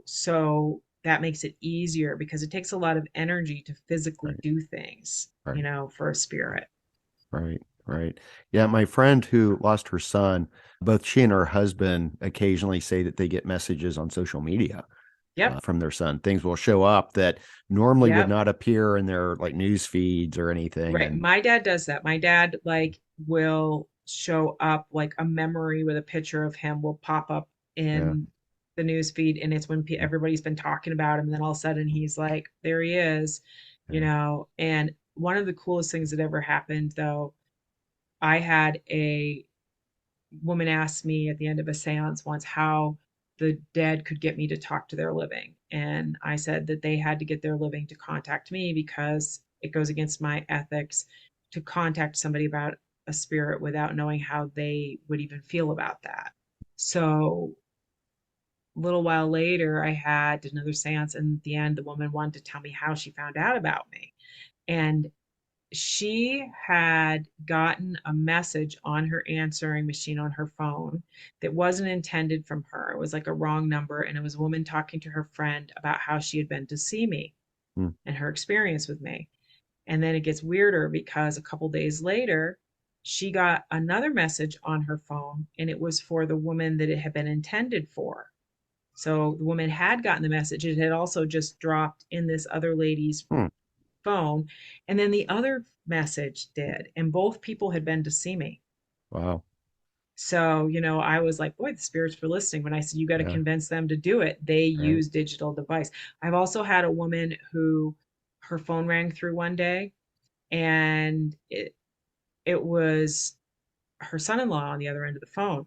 so that makes it easier because it takes a lot of energy to physically Right, do things, right, for a spirit. right, right. Yeah, my friend who lost her son, both she and her husband occasionally say that they get messages on social media Yep. from their son. Things will show up that normally would Yep. not appear in their like news feeds or anything. Right. And My dad does that. My dad like will show up like a memory with a picture of him will pop up yeah, in the news feed and it's when mm, everybody's been talking about him and then all of a sudden he's like there he is, yeah, and one of the coolest things that ever happened though, I had a woman asked me at the end of a seance once how the dead could get me to talk to their living. And I said that they had to get their living to contact me because it goes against my ethics to contact somebody about a spirit without knowing how they would even feel about that. So a little while later, I had another seance, and at the end, the woman wanted to tell me how she found out about me. And she had gotten a message on her answering machine on her phone that wasn't intended from her. It was like a wrong number, and it was a woman talking to her friend about how she had been to see me mm, and her experience with me. And then it gets weirder because a couple days later, she got another message on her phone, and it was for the woman that it had been intended for. So the woman had gotten the message. It had also just dropped in this other lady's mm, phone. And then the other message did. And both people had been to see me. wow, So, I was like, boy, the spirits were listening. When I said, you got to yeah, convince them to do it, they right, use digital device. I've also had a woman who her phone rang through one day and it was her son-in-law on the other end of the phone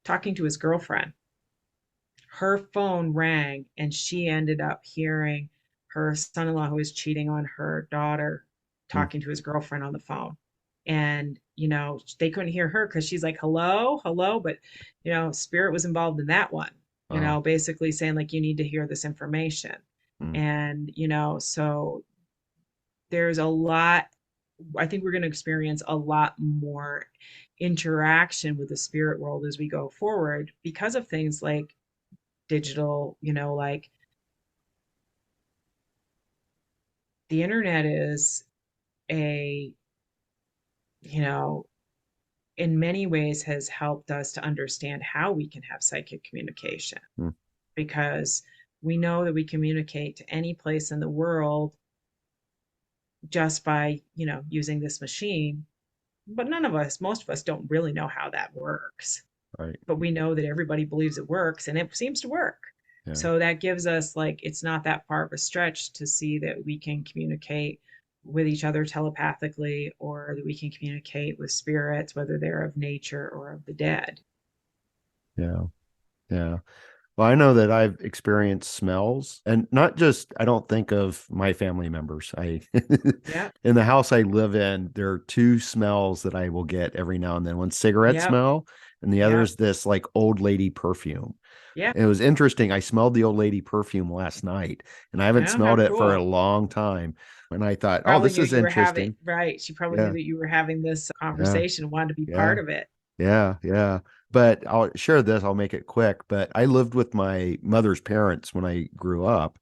talking to his girlfriend. Her phone rang and she ended up hearing her son-in-law who was cheating on her daughter mm, talking to his girlfriend on the phone. And they couldn't hear her because she's like hello hello, but spirit was involved in that one, wow, basically saying like you need to hear this information. mm, And so there's a lot. I think we're going to experience a lot more interaction with the spirit world as we go forward because of things like digital, like the internet is a, you know, in many ways has helped us to understand how we can have psychic communication mm, because we know that we communicate to any place in the world just by, using this machine. But none of us, most of us don't really know how that works. right, But we know that everybody believes it works and it seems to work. yeah. So that gives us like it's not that far of a stretch to see that we can communicate with each other telepathically or that we can communicate with spirits, whether they're of nature or of the dead. Yeah. Yeah. Well, I know that I've experienced smells and not just, I don't think of my family members. Yep, In the house I live in, there are two smells that I will get every now and then. One cigarette yep, smell, and the other yep, is this like old lady perfume. yep. It was interesting. I smelled the old lady perfume last night and I haven't Oh, how smelled it for a cool. long time. And I thought, oh, Probably this knew is you were having, interesting. right. She probably knew Yeah. that you were having this Yeah. conversation and wanted to be Yeah. part of it. Yeah, yeah. But I'll share this, I'll make it quick. But I lived with my mother's parents when I grew up,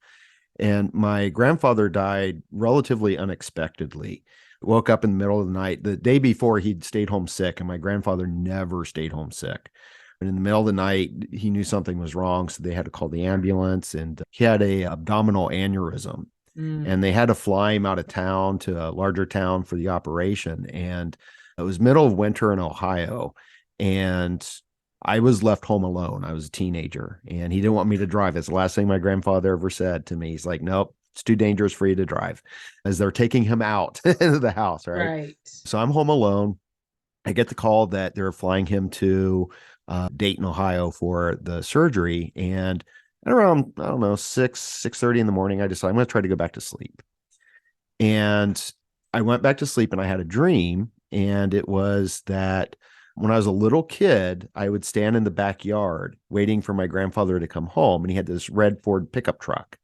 and my grandfather died relatively unexpectedly. Woke up in the middle of the night. The day before, he'd stayed home sick, and my grandfather never stayed home sick. And in the middle of the night, he knew something was wrong, so they had to call the ambulance, and he had a abdominal aneurysm. Mm, And they had to fly him out of town to a larger town for the operation. And it was middle of winter in Ohio. And I was left home alone. I was a teenager and he didn't want me to drive. It's the last thing my grandfather ever said to me. He's like, nope, it's too dangerous for you to drive as they're taking him out of the house. Right. right. So I'm home alone. I get the call that they're flying him to Dayton, Ohio for the surgery. And at around, I don't know, 6:30 in the morning, I decide I'm going to try to go back to sleep. And I went back to sleep and I had a dream. And it was that when I was a little kid, I would stand in the backyard waiting for my grandfather to come home. And he had this red Ford pickup truck.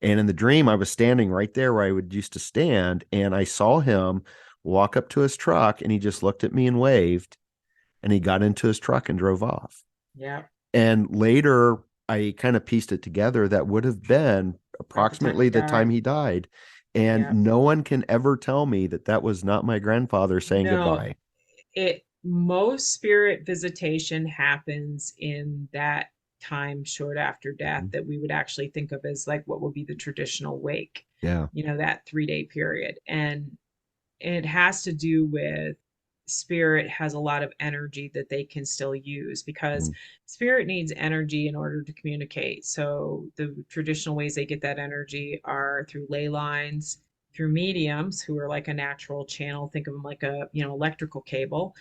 And in the dream, I was standing right there where I would used to stand. And I saw him walk up to his truck and he just looked at me and waved. And he got into his truck and drove off. Yeah. And later, I kind of pieced it together. That would have been About the time he approximately the time died. he died. And Yeah. no one can ever tell me that that was not my grandfather saying No, goodbye. it most spirit visitation happens in that time short after death Mhm. that we would actually think of as like what would be the traditional wake, Yeah. that 3 day period. And it has to do with spirit has a lot of energy that they can still use because Mhm. spirit needs energy in order to communicate. So the traditional ways they get that energy are through ley lines, through mediums who are like a natural channel. Think of them like a, electrical cable.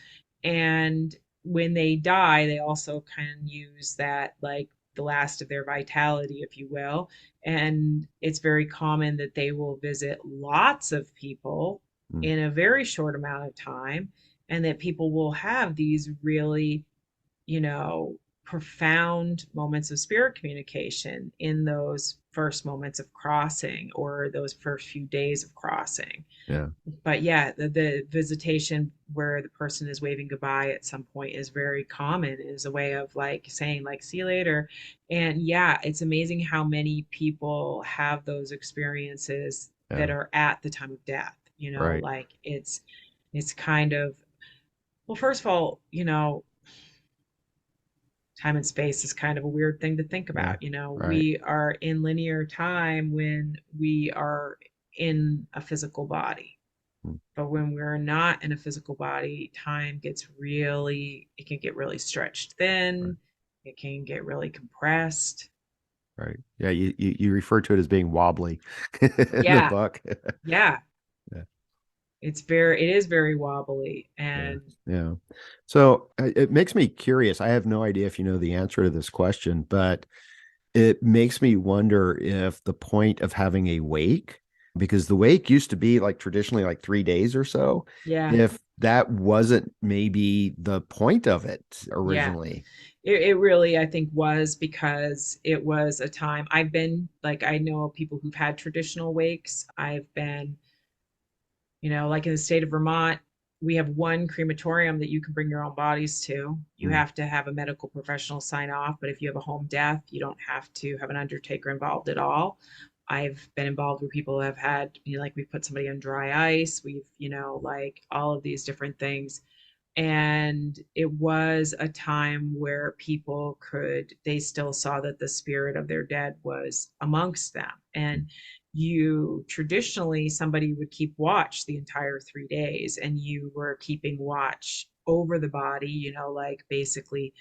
And when they die, they also can use that like the last of their vitality, if you will. And it's very common that they will visit lots of people Mhm. in a very short amount of time, and that people will have these really, profound moments of spirit communication in those first moments of crossing or those first few days of crossing. Yeah. But yeah, the visitation where the person is waving goodbye at some point is very common, is a way of like saying like see you later. And yeah, it's amazing how many people have those experiences that Yeah. are at the time of death, Right. like it's kind of, well, first of all, time and space is kind of a weird thing to think Yeah. about. Right. We are in linear time when we are in a physical body. Mhm. But when we're not in a physical body, time gets really, it can get really stretched Right. thin. It can get really compressed. Right. Yeah. You refer to it as being wobbly in the Yeah. book. Yeah. Yeah. It is very wobbly. Yeah. And Yeah. So it makes me curious. I have no idea if you know the answer to this question, but it makes me wonder if the point of having a wake, because the wake used to be like traditionally like 3 days or so, yeah, if that wasn't maybe the point of it yeah. originally. It really, I think, was because it was a time I've been like, I know people who've had traditional wakes. I've been, like in the state of Vermont, we have one crematorium that you can bring your own bodies to. You Mm, have to have a medical professional sign off, but if you have a home death, you don't have to have an undertaker involved at all. I've been involved where people have had, like we've put somebody on dry ice. We've, like all of these different things. And it was a time where they still saw that the spirit of their dead was amongst them. mm, And you traditionally, somebody would keep watch the entire 3 days, and you were keeping watch over the body, like basically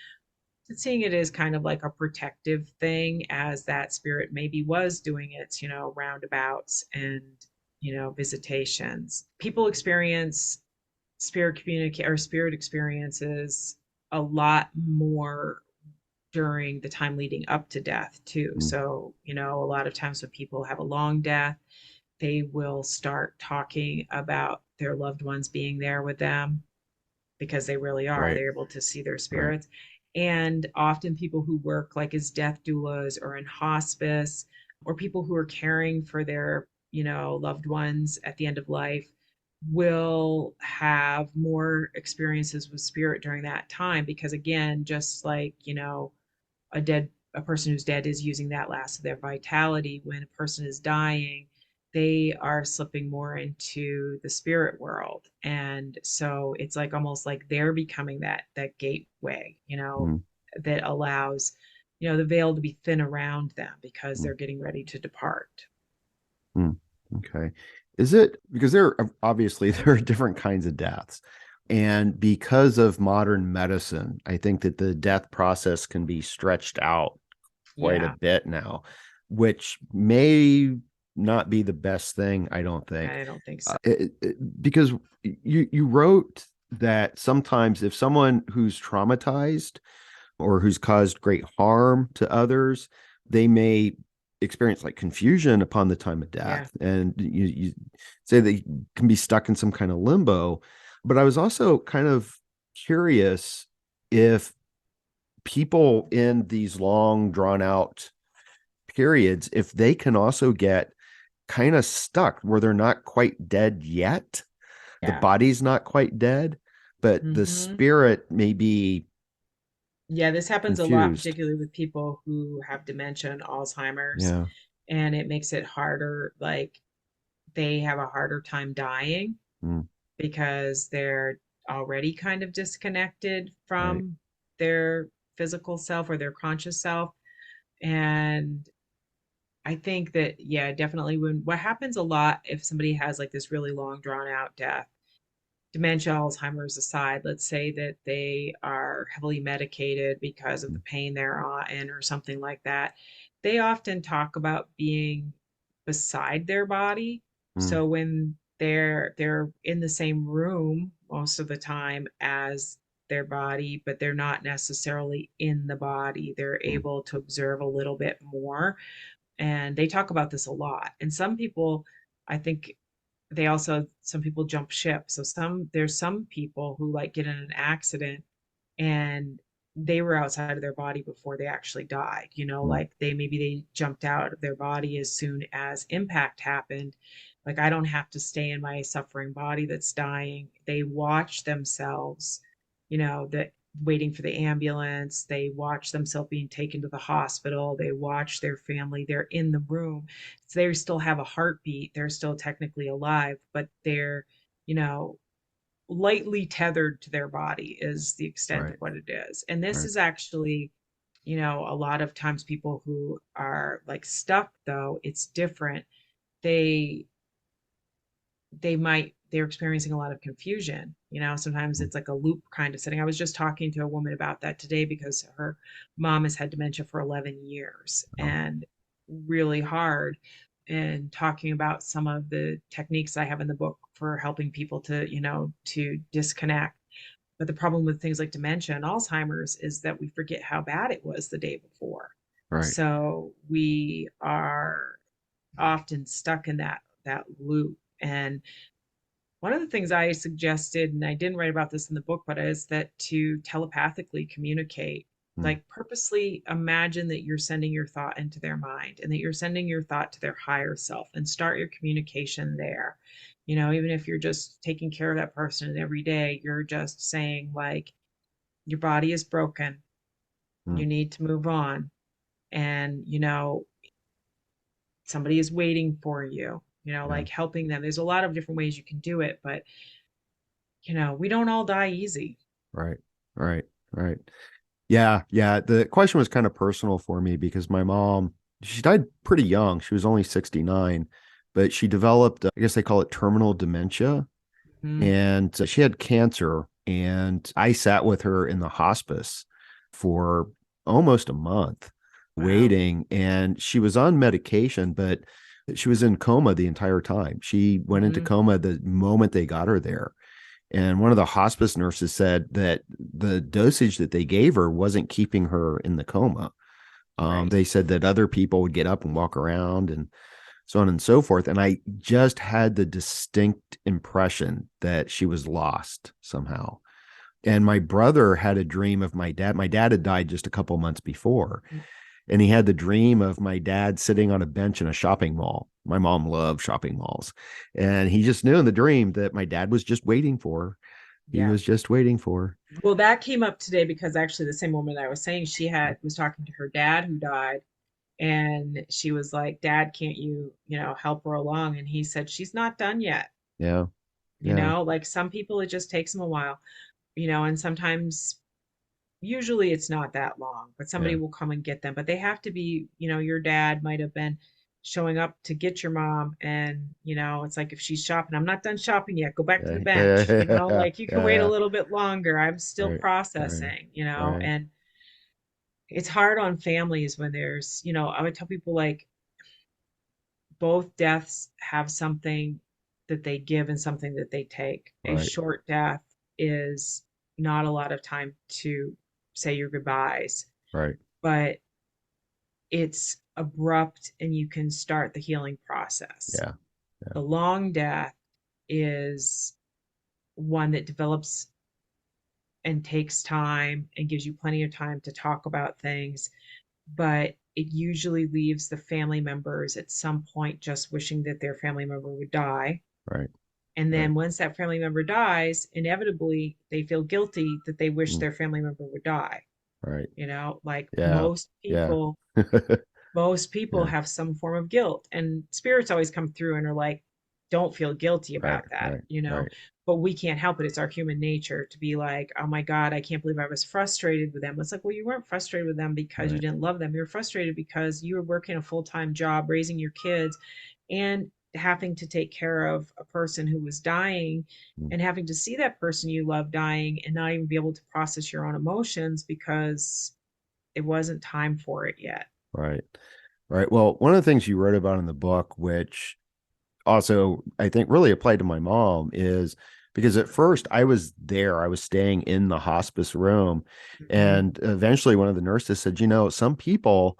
seeing it as kind of like a protective thing, as that spirit maybe was doing its, roundabouts and, visitations. People experience spirit experiences a lot more during the time leading up to death too. mm. So, a lot of times when people have a long death, they will start talking about their loved ones being there with them because they really are. Right. They're able to see their Right. spirits. And often people who work like as death doulas or in hospice, or people who are caring for their, loved ones at the end of life, will have more experiences with spirit during that time because, again, just like, a person who's dead is using that last of their vitality. When a person is dying, they are slipping more into the spirit world. And so it's like almost like they're becoming that gateway, Mm, that allows, the veil to be thin around them because mm, they're getting ready to depart. mm. Okay. Is it because there are obviously there are different kinds of deaths, and because of modern medicine, I think that the death process can be stretched out quite a Yeah, bit now, which may not be the best thing, I don't think. I don't think so. Because you wrote that sometimes if someone who's traumatized or who's caused great harm to others, they may experience like confusion upon the time of Yeah. death, and you say they can be stuck in some kind of limbo. But I was also kind of curious if people in these long drawn out periods, if they can also get kind of stuck where they're not quite dead yet. The Yeah. body's not quite dead, but the Hmm. spirit may be Yeah, this happens a lot, confused. particularly with people who have dementia and Alzheimer's, Yeah. and it makes it harder. Like they have a harder time dying Mm, because they're already kind of disconnected right. from their physical self or their conscious self. And I think that, yeah, definitely when what happens a lot if somebody has like this really long drawn out death, dementia, Alzheimer's aside, let's say that they are heavily medicated because of the Mm, pain they're in or something like that. They often talk about being beside their body. mm, So when they're in the same room most of the time as their body, but they're not necessarily in the body. They're mm, able to observe a little bit more. And they talk about this a lot. And some people, I think they also some people jump ship. So there's some people who like get in an accident and they were outside of their body before they actually died. mm, Like they jumped out of their body as soon as impact happened. Like I don't have to stay in my suffering body that's dying. They watch themselves, that waiting for the ambulance. They watch themselves being taken to the hospital. They watch their family. They're in the room. So they still have a heartbeat. They're still technically alive, but they're, you know, lightly tethered to their body is the extent of right. what it is. And this Right. is actually, a lot of times people who are like stuck, though, it's different. They they're experiencing a lot of confusion. Sometimes Mm, it's like a loop kind of setting. I was just talking to a woman about that today because her mom has had dementia for 11 years oh, and really hard, and talking about some of the techniques I have in the book for helping people to disconnect. But the problem with things like dementia and Alzheimer's is that we forget how bad it was the day before. right. So we are often stuck in that loop. And one of the things I suggested, and I didn't write about this in the book, but is that to telepathically communicate, Mm, like purposely imagine that you're sending your thought into their mind and that you're sending your thought to their higher self and start your communication there. Even if you're just taking care of that person every day, you're just saying, like, your body is broken, mm, you need to move on. And, somebody is waiting for you, yeah. like helping them. There's a lot of different ways you can do it, but we don't all die easy. Right. Right. Right. Yeah. Yeah. The question was kind of personal for me because my mom, she died pretty young. She was only 69, but she developed, I guess they call it terminal dementia. Mm. And she had cancer. And I sat with her in the hospice for almost a month Wow. waiting. And she was on medication, but she was in coma the entire time. She went into Hmm. coma the moment they got her there. And one of the hospice nurses said that the dosage that they gave her wasn't keeping her in the coma. Right. They said that other people would get up and walk around and so on and so forth. And I just had the distinct impression that she was lost somehow. And my brother had a dream of my dad. My dad had died just a couple months before, Mm. and he had the dream of my dad sitting on a bench in a shopping mall. My mom loved shopping malls. And he just knew in the dream that my dad was just waiting for her. He Yeah. was just waiting for her. Well, that came up today because actually the same woman I was saying, she had was talking to her dad who died, and she was like, "Dad, can't you, help her along?" And he said, "She's not done yet." Yeah. Yeah. Like some people it just takes them a while, and sometimes usually it's not that long, but somebody Yeah. will come and get them. But they have to be, your dad might have been showing up to get your mom, and it's like if she's shopping, I'm not done shopping yet. Go back to the Yeah. Yeah. bench, Yeah. like you can wait a Yeah. little bit longer. I'm still Right. Right. processing, Right. and it's hard on families when there's, I would tell people like both deaths have something that they give and something that they take. A Right. short death is not a lot of time to say your goodbyes, Right. but it's abrupt and you can start the healing process. Yeah. Yeah. The long death is one that develops and takes time and gives you plenty of time to talk about things, but it usually leaves the family members at some point just wishing that their family member would die. Right. And Right. then once that family member dies, inevitably they feel guilty that they wish Mm, their family member would die. right. Like Yeah. Yeah. most people Yeah. have some form of guilt, and spirits always come through and are like, don't feel guilty Right. about that, Right. Right. but we can't help it. It's our human nature to be like, oh my God, I can't believe I was frustrated with them. It's like, well, you weren't frustrated with them because you Right. didn't love them. You were frustrated because you were working a full-time job, raising your kids, and having to take care of a person who was dying, Mm, and having to see that person you love dying and not even be able to process your own emotions because it wasn't time for it yet. right. Right. Well, one of the things you wrote about in the book, which also I think really applied to my mom, is because at first I was there, I was staying in the hospice room. Mhm. And eventually one of the nurses said, some people,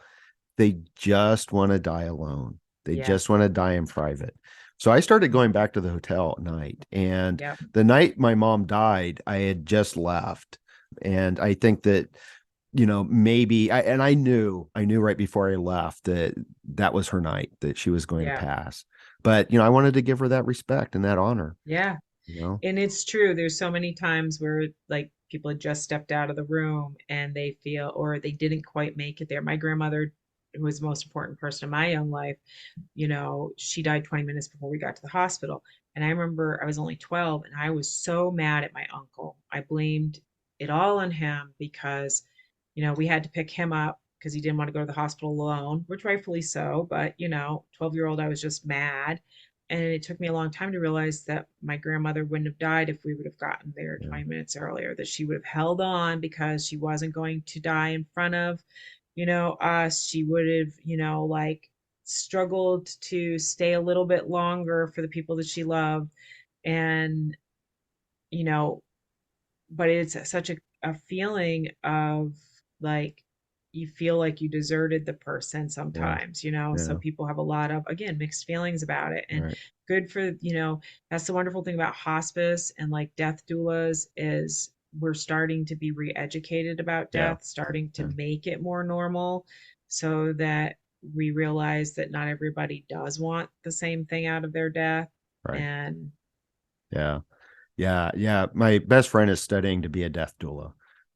they just want to die alone. They Yeah. just want to die in private. So I started Mhm. going back to the hotel at night. And Yep. the night my mom died, I had just left. And I think that, maybe I knew right before I left that that was her night, that she was going to Yeah. pass. But, I wanted to give her that respect and that honor, Yeah. you know? And it's true. There's so many times where like people had just stepped out of the room and they feel, or they didn't quite make it there. My grandmother, who was the most important person in my young life, she died 20 minutes before we got to the hospital. And I remember I was only 12 and I was so mad at my uncle. I blamed it all on him because, we had to pick him up because he didn't want to go to the hospital alone, which rightfully so. But, 12-year-old, I was just mad. And it took me a long time to realize that my grandmother wouldn't have died if we would have gotten there Yeah. 20 minutes earlier, that she would have held on because she wasn't going to die in front of, us. She would have, like struggled to stay a little bit longer for the people that she loved. And, you know, but it's such a feeling of like you feel like you deserted the person Yeah. sometimes, so Yeah. people have a lot of, again, mixed feelings about it. And Right. good for, that's the wonderful thing about hospice and like death doulas is we're starting to be re-educated about Yeah. death, starting to Yeah. make it more normal so that we realize that not everybody does want the same thing out of their death. Right. And Yeah. Yeah, yeah. My best friend is studying to be a death doula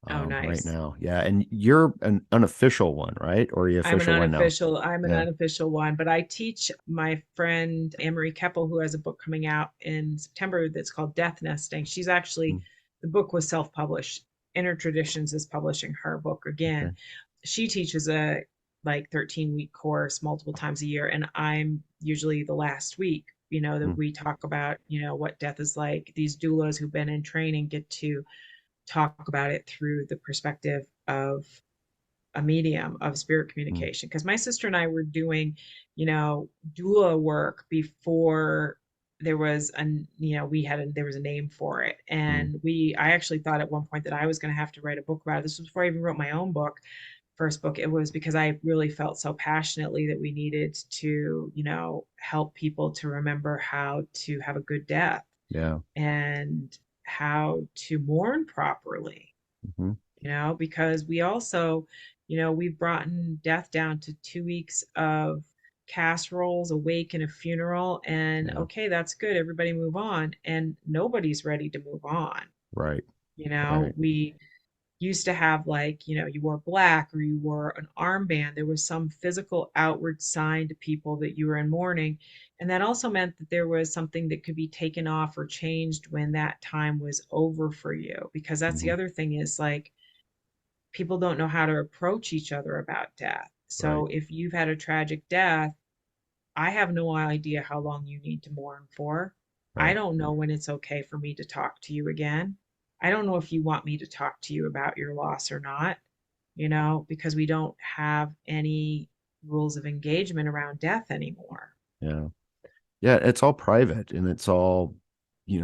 oh, right nice. now. Yeah, and you're an unofficial one, right? Or are you official one now? I'm an Yeah. unofficial one, but I teach my friend Anne-Marie Keppel, who has a book coming out in September that's called Death Nesting. She's actually, Mm, the book was self-published. Inner Traditions is publishing her book okay. again. She teaches a like 13-week course multiple times a year, and I'm usually the last week, that Mm, we talk about, what death is like. These doulas who've been in training get to talk about it through the perspective of a medium of spirit mm, communication, because my sister and I were doing, doula work before there was there was a name for it. mm, And I actually thought at one point that I was going to have to write a book about it. This was before I even wrote my own book, first book. It was because I really felt so passionately that we needed to, help people to remember how to have a good death yeah. and how to mourn properly, Hmm. because we also, we've brought death down to 2 weeks of casseroles, a wake, and a funeral. And Yeah. okay, that's good. Everybody move on. And nobody's ready to move on. Right. Right. We used to have like, you wore black or you wore an armband. There was some physical outward sign to people that you were in mourning. And that also meant that there was something that could be taken off or changed when that time was over for you. Because that's the Hmm. other thing is like, people don't know how to approach each other about death. Right. So if you've had a tragic death, I have no idea how long you need to mourn for. I Right. don't know when it's okay for me to talk to you again. I don't know if you want me to talk to you about your loss or not, because we don't have any rules of engagement around death anymore. Yeah. Yeah. It's all private and it's all,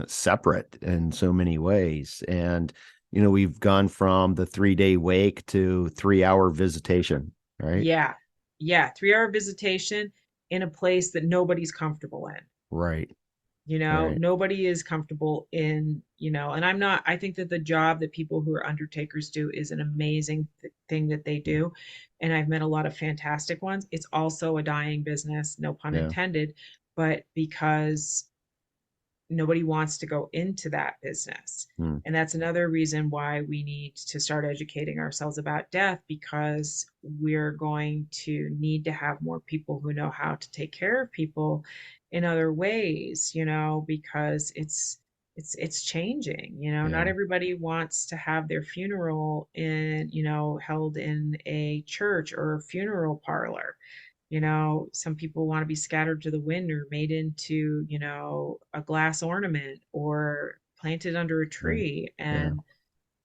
separate in so many ways. And, we've gone from the 3-day wake to 3-hour visitation, right? Yeah. Yeah, 3 hour visitation in a place that nobody's comfortable in. Right. Right. Nobody is comfortable in, and I think that the job that people who are undertakers do is an amazing thing that they do. And I've met a lot of fantastic ones. It's also a dying business, no pun Yeah. intended, but because nobody wants to go into that business. Mm. And that's another reason why we need to start educating ourselves about death, because we're going to need to have more people who know how to take care of people in other ways, because it's changing. Not Yeah. everybody wants to have their funeral held in a church or a funeral parlor. Some people want to be scattered to the wind or made into, a glass ornament or planted under a Right. tree Yeah. and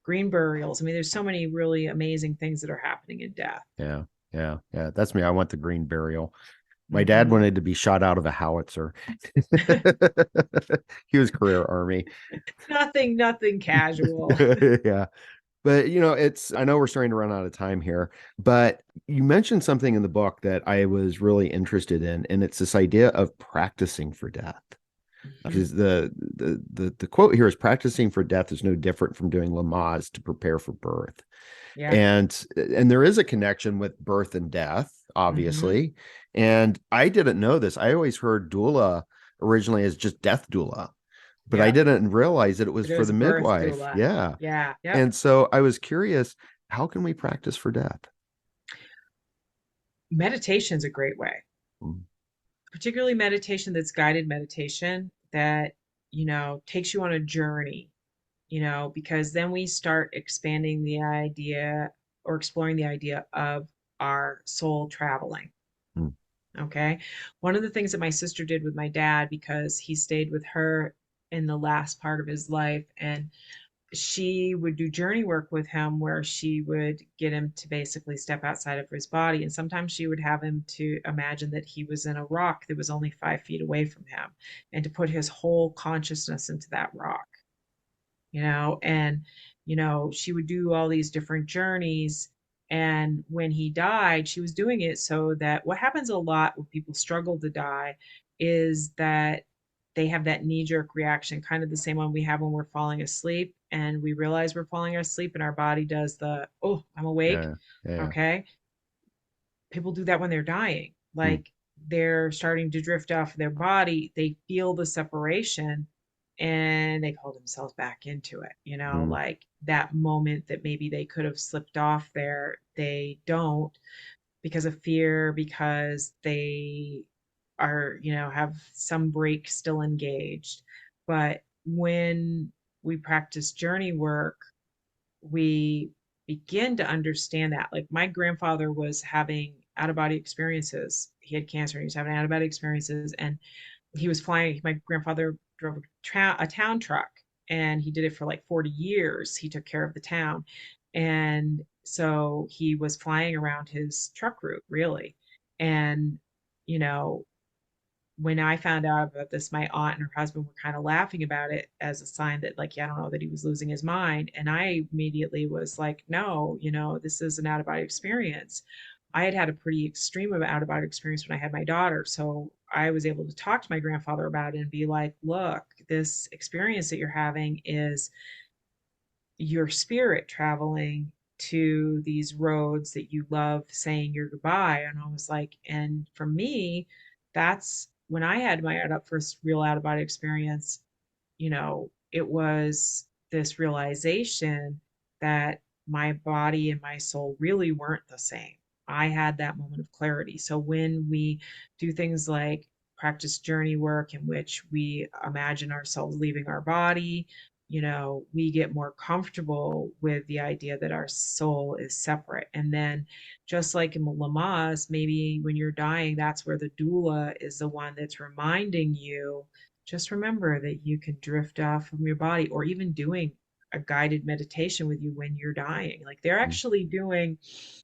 green burials. I mean, there's so many really amazing things that are happening in death. Yeah. Yeah. Yeah. That's me. I want the green burial. My dad Hmm. wanted to be shot out of a howitzer. He was career Army. Nothing casual. Yeah. But I know we're starting to run out of time here, but you mentioned something in the book that I was really interested in, and it's this idea of practicing for death. Hmm. Because the quote here is practicing for death is no different from doing Lamaze to prepare for birth. Yeah. And there is a connection with birth and death, Hmm. obviously. And I didn't know this. I always heard doula originally as just death doula, but I Yeah. didn't realize that it was But it for was the a birth midwife. doula. Yeah. Yeah. Yep. And so I was curious, how can we practice for death? Meditation's a great way, Mm, particularly meditation that's guided meditation that, takes you on a journey, because then we start expanding the idea or exploring the idea of our soul traveling. mm, Okay. One of the things that my sister did with my dad, because he stayed with her in the last part of his life, and she would do journey work with him where she would get him to basically step outside of his body. And sometimes she would have him to imagine that he was in a rock that was only 5 feet away from him and to put his whole consciousness into that rock. And she would do all these different journeys. And when he died, she was doing it so that what happens a lot when people struggle to die is that they have that knee-jerk reaction, kind of the same one we have when we're falling asleep and we realize we're falling asleep and our body does the, oh, I'm awake. yeah. Yeah. Okay. People do that when they're dying. Mm, Like they're starting to drift off their body, they feel the separation and they pull themselves back into it, mm, like that moment that maybe they could have slipped off there, they don't because of fear, because they are, have some break still engaged. But when we practice journey work, we begin to understand that. Like my grandfather was having out of body experiences. He had cancer and he was having out of body experiences. And he was flying. My grandfather drove a town truck and he did it for like 40 years. He took care of the town. And so he was flying around his truck route, really. And, you know, when I found out about this, my aunt and her husband were kind of laughing about it as a sign that, like, yeah, I don't know, that he was losing his mind. And I immediately was like, no, this is an out of body experience. I had had a pretty extreme out of body experience when I had my daughter. So I was able to talk to my grandfather about it and be like, look, this experience that you're having is your spirit traveling to these roads that you love saying your goodbye. And I was like, and for me, that's when I had my first real out of body experience. It was this realization that my body and my soul really weren't the same. I had that moment of clarity. So when we do things like practice journey work in which we imagine ourselves leaving our body, we get more comfortable with the idea that our soul is separate. And then, just like in Lamaze, maybe when you're dying, that's where the doula is the one that's reminding you, just remember that you can drift off from your body, or even doing a guided meditation with you when you're dying. Like they're mm, actually doing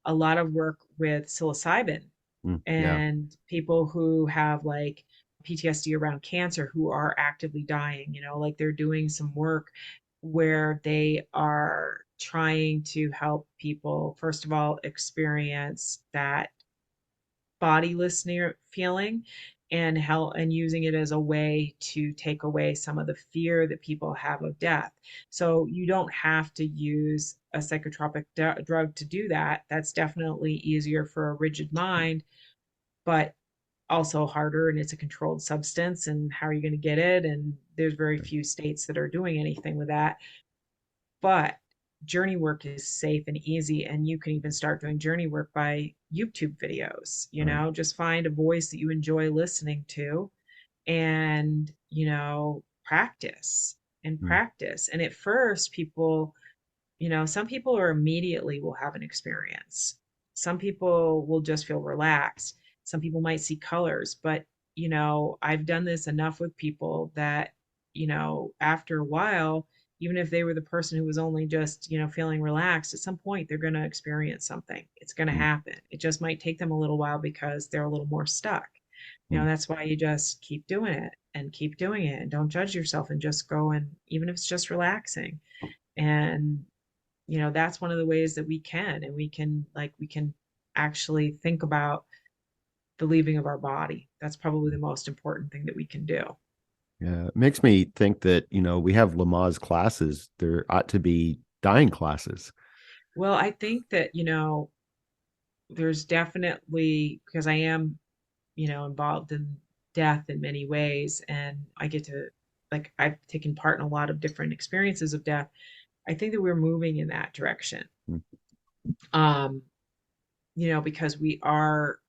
a lot of work with psilocybin yeah. and people who have like PTSD around cancer who are actively dying, like they're doing some work where they are trying to help people, first of all, experience that feeling, and how and using it as a way to take away some of the fear that people have of death. So you don't have to use a psychotropic drug to do that. That's definitely easier for a rigid mind, but also harder, and it's a controlled substance, and how are you going to get it? And there's very few states that are doing anything with that. But journey work is safe and easy, and you can even start doing journey work by YouTube videos. Right. Just find a voice that you enjoy listening to, and practice and Mm. practice. And at first, people, some people are immediately will have an experience. Some people will just feel relaxed. Some people might see colors, but I've done this enough with people that, after a while, even if they were the person who was only just, feeling relaxed, at some point they're going to experience something. It's going to Mm. happen. It just might take them a little while because they're a little more stuck. Mm. That's why you just keep doing it and keep doing it, and don't judge yourself, and just go, and even if it's just relaxing. And that's one of the ways that we can actually think about the leaving of our body. That's probably the most important thing that we can do. Yeah, it makes me think that, we have Lamaze classes. There ought to be dying classes. Well, I think that there's definitely, because I am involved in death in many ways, and I get to, like, I've taken part in a lot of different experiences of death. I think that we're moving in that direction. Mm. um because we are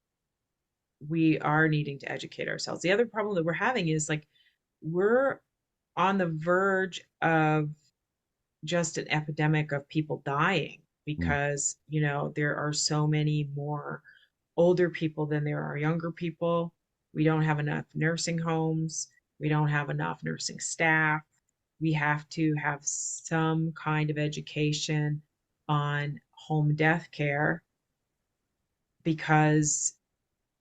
needing to educate ourselves. The other problem that we're having is, like, we're on the verge of just an epidemic of people dying, Mm. because there are so many more older people than there are younger people. We don't have enough nursing homes. We don't have enough nursing staff. We have to have some kind of education on home death care, because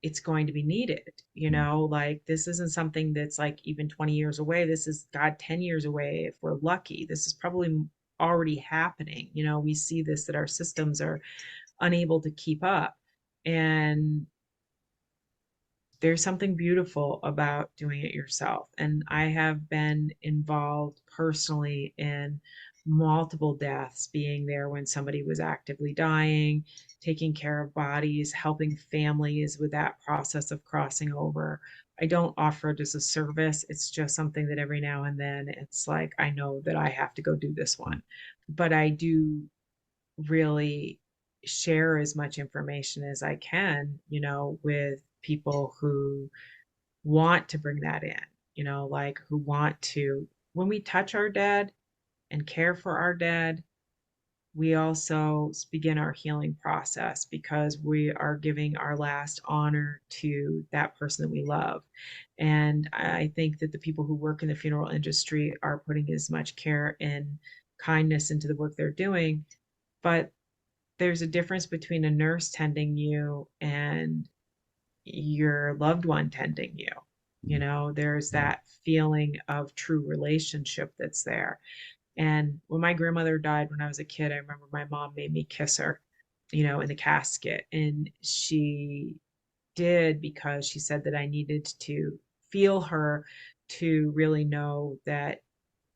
it's going to be needed. Mm. Like, this isn't something that's like even 20 years away. This is, God, 10 years away if we're lucky. This is probably already happening. We see this, that our systems are unable to keep up. And there's something beautiful about doing it yourself. And I have been involved personally in multiple deaths, being there when somebody was actively dying, taking care of bodies, helping families with that process of crossing over. I don't offer it as a service. It's just something that every now and then it's like, I know that I have to go do this Mm. one. But I do really share as much information as I can, with people who want to bring that in, like, who want to, when we touch our dead and care for our dead, we also begin our healing process, because we are giving our last honor to that person that we love. And I think that the people who work in the funeral industry are putting as much care and kindness into the work they're doing. But there's a difference between a nurse tending you and your loved one tending you. Mm. There's Yeah. that feeling of true relationship that's there. And when my grandmother died when I was a kid, I remember my mom made me kiss her, in the casket. And she did, because she said that I needed to feel her to really know that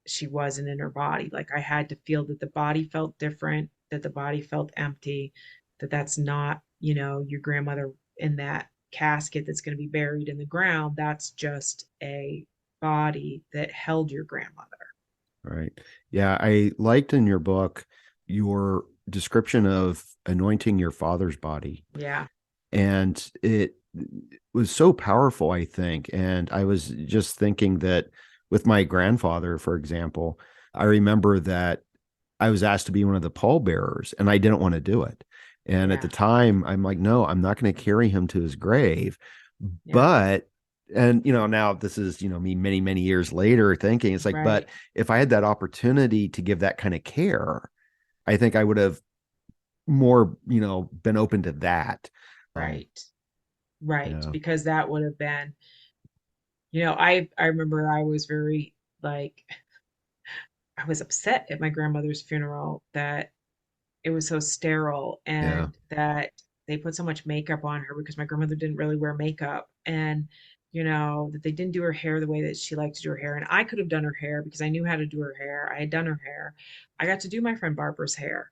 she wasn't in her body. Like, I had to feel that the body felt different, that the body felt empty, that that's not, your grandmother in that casket that's going to be buried in the ground. That's just a body that held your grandmother. Right. Yeah, I liked in your book your description of anointing your father's body. Yeah. And it was so powerful, I think. And I was just thinking that with my grandfather, for example, I remember that I was asked to be one of the pallbearers and I didn't want to do it. And at Yeah. the time, I'm like, no, I'm not going to carry him to his grave. Yeah. But, and, now this is, me many, many years later thinking, it's like, but Right. if I had that opportunity to give that kind of care, I think I would have more, been open to that. Um, Right. Right. yeah, Because that would have been, I remember I was very, like, I was upset at my grandmother's funeral that it was so sterile, yeah, and that they put so much makeup on her because my grandmother didn't really wear makeup, and that they didn't do her hair the way that she liked to do her hair. And I could have done her hair because I knew how to do her hair. I had done her hair. I got to do my friend Barbara's hair.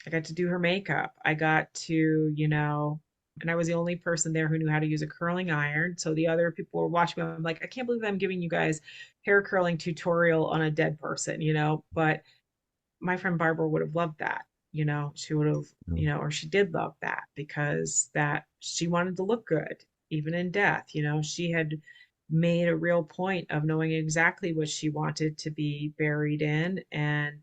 I got to do her makeup. I got to, and I was the only person there who knew how to use a curling iron. So the other people were watching me. I'm like, I can't believe I'm giving you guys hair curling tutorial on a dead person, but my friend Barbara would have loved that. She would have, Mm. or she did love that because that she wanted to look good, even in death. She had made a real point of knowing exactly what she wanted to be buried in. And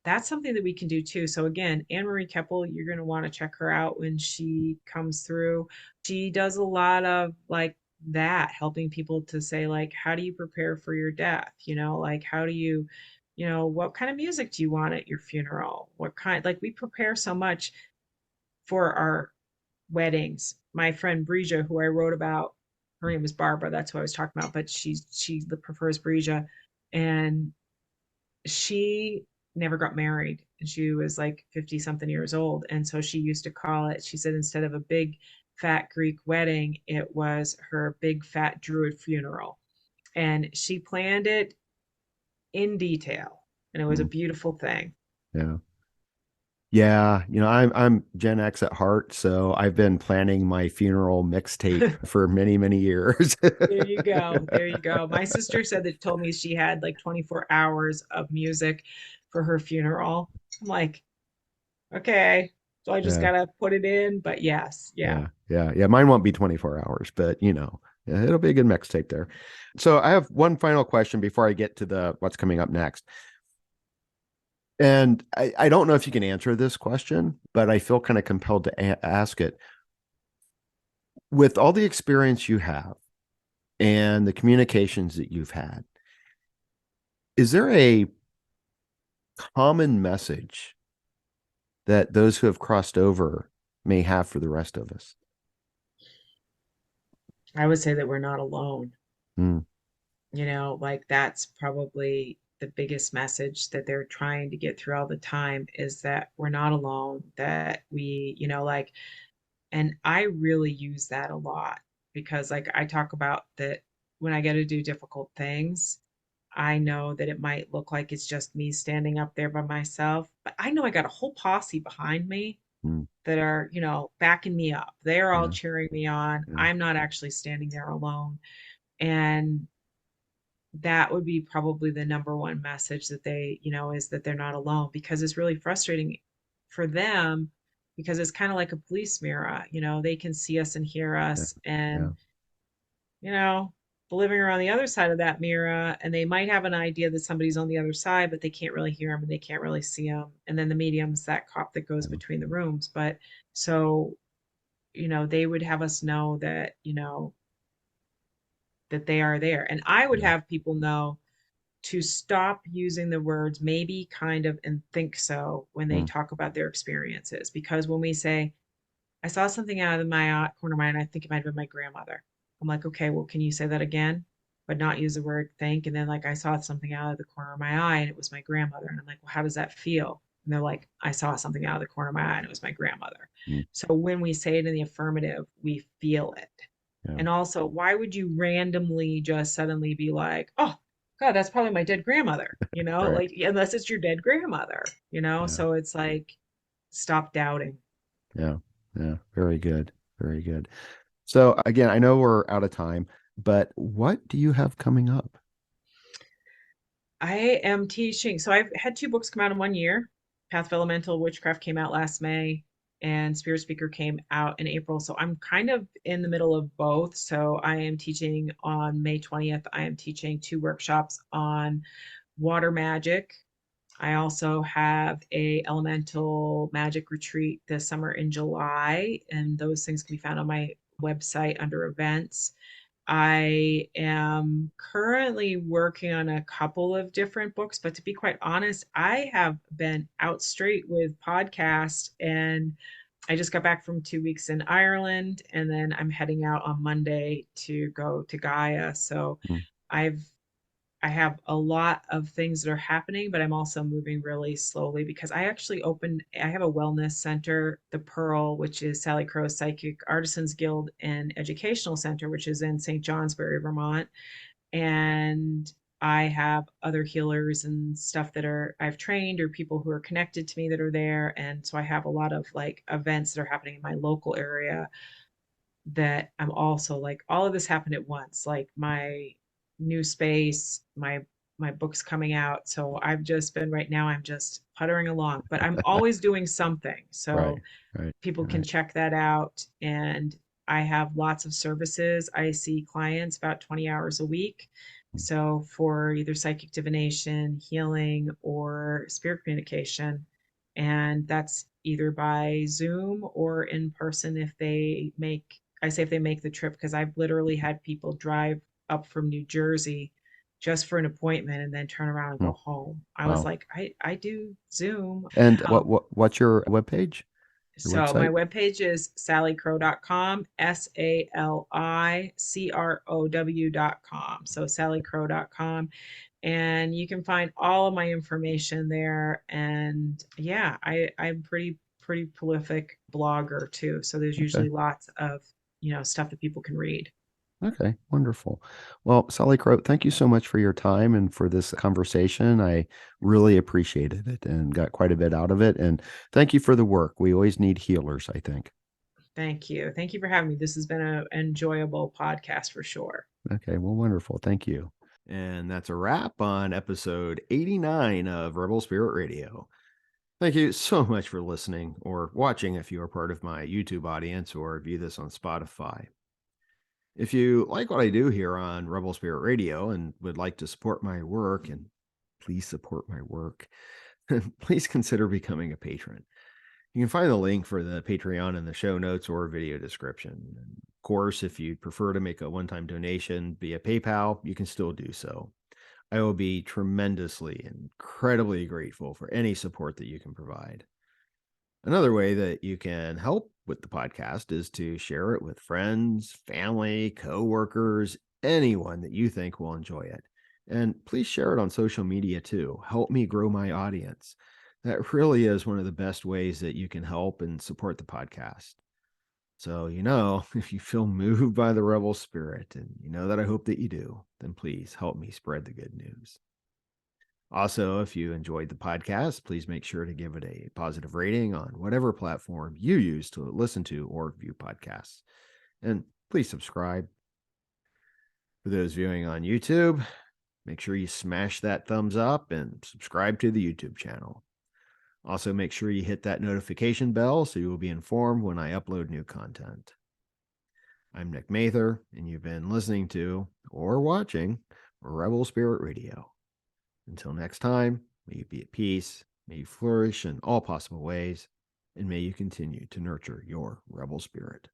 that's something that we can do too. So again, Anne Marie Keppel, you're going to want to check her out when she comes through. She does a lot of like that, helping people to say like, how do you prepare for your death? Like how do you what kind of music do you want at your funeral? What kind, like we prepare so much for our weddings. My friend Breja, who I wrote about, her name is Barbara, that's who I was talking about, but she prefers Breja. And she never got married. And she was like 50 something years old. And so she used to call it, she said, instead of a big fat Greek wedding, it was her big fat Druid funeral. And she planned it in detail. And it was a Mm. beautiful thing. Yeah. Yeah, I'm Gen X at heart, so I've been planning my funeral mixtape for many, many years. There you go. There you go. My sister said that told me she had like 24 hours of music for her funeral. I'm like, okay, so I just Yeah, gotta put it in. But yes, yeah. yeah. Mine won't be 24 hours, but yeah, it'll be a good mixtape there. So I have one final question before I get to the what's coming up next. And I don't know if you can answer this question, but I feel kind of compelled to ask it. With all the experience you have and the communications that you've had, is there a common message that those who have crossed over may have for the rest of us? I would say that we're not alone. Mm, Like that's probably the biggest message that they're trying to get through all the time is that we're not alone, that we, like, and I really use that a lot because, like, I talk about that when I get to do difficult things, I know that it might look like it's just me standing up there by myself, but I know I got a whole posse behind me mm, that are, backing me up. They're all yeah, cheering me on. yeah, I'm not actually standing there alone. And that would be probably the number one message that they, is that they're not alone because it's really frustrating for them because it's kind of like a police mirror. They can see us and hear yeah, us yeah, and, you know, living around the other side of that mirror and they might have an idea that somebody's on the other side, but they can't really hear them and they can't really see them. And then the medium's that cop that goes yeah, between the rooms. But so, they would have us know that, that they are there. And I would yeah, have people know to stop using the words maybe, kind of, and think so when they mm, talk about their experiences. Because when we say, I saw something out of my corner of my eye, and I think it might have been my grandmother. I'm like, okay, well, can you say that again? But not use the word think. And then, like, I saw something out of the corner of my eye and it was my grandmother. And I'm like, well, how does that feel? And they're like, I saw something out of the corner of my eye and it was my grandmother. mm, So when we say it in the affirmative, we feel it. yeah, And also, why would you randomly just suddenly be like, oh, God, that's probably my dead grandmother, right, like, unless it's your dead grandmother, yeah, So it's like, stop doubting. yeah, yeah. Very good, very good. So again, I know we're out of time, but what do you have coming up? I am teaching. So I've had two books come out in one year. Path of Elemental Witchcraft came out last May, and Spirit Speaker came out in April. So I'm kind of in the middle of both. So I am teaching on May 20th. I am teaching two workshops on water magic. I also have a elemental magic retreat this summer in July, and those things can be found on my website under events. I am currently working on a couple of different books, but to be quite honest, I have been out straight with podcasts and I just got back from 2 weeks in Ireland and then I'm heading out on Monday to go to Gaia. So Mm, I've I have a lot of things that are happening, but I'm also moving really slowly because I have a wellness center, the Pearl, which is Salicrow Psychic Artisans Guild and Educational Center, which is in St. Johnsbury, Vermont. And I have other healers and stuff that I've trained or people who are connected to me that are there. And so I have a lot of like events that are happening in my local area that I'm also like all of this happened at once. Like my new space, my book's coming out. So I've just been right now I'm just puttering along, but I'm always doing something. So Right, right, people can right. check that out. And I have lots of services. I see clients about 20 hours a week. So for either psychic divination, healing, or spirit communication. And that's either by Zoom or in person if they make the trip, because I've literally had people drive up from New Jersey just for an appointment and then turn around and Hmm. go home. I was Wow. like, I do Zoom. And what's your webpage, your So my website? webpage is salicrow.com, salicrow.com. So salicrow.com. And you can find all of my information there. And yeah, I'm pretty prolific blogger too. So there's Okay. usually lots of, stuff that people can read. Okay, wonderful. Well, Sally Crow, thank you so much for your time and for this conversation. I really appreciated it and got quite a bit out of it. And thank you for the work. We always need healers, I think. Thank you. Thank you for having me. This has been an enjoyable podcast for sure. Okay, well, wonderful. Thank you. And that's a wrap on episode 89 of Rebel Spirit Radio. Thank you so much for listening or watching if you are part of my YouTube audience or view this on Spotify. If you like what I do here on Rebel Spirit Radio and would like to support my work, and please support my work, please consider becoming a patron. You can find the link for the Patreon in the show notes or video description. And of course, if you'd prefer to make a one-time donation via PayPal, you can still do so. I will be tremendously, incredibly grateful for any support that you can provide. Another way that you can help with the podcast is to share it with friends, family, coworkers, anyone that you think will enjoy it. And please share it on social media too. Help me grow my audience. That really is one of the best ways that you can help and support the podcast. So, if you feel moved by the rebel spirit, and you know that I hope that you do, then please help me spread the good news. Also, if you enjoyed the podcast, please make sure to give it a positive rating on whatever platform you use to listen to or view podcasts. And please subscribe. For those viewing on YouTube, make sure you smash that thumbs up and subscribe to the YouTube channel. Also, make sure you hit that notification bell so you will be informed when I upload new content. I'm Nick Mather, and you've been listening to or watching Rebel Spirit Radio. Until next time, may you be at peace, may you flourish in all possible ways, and may you continue to nurture your rebel spirit.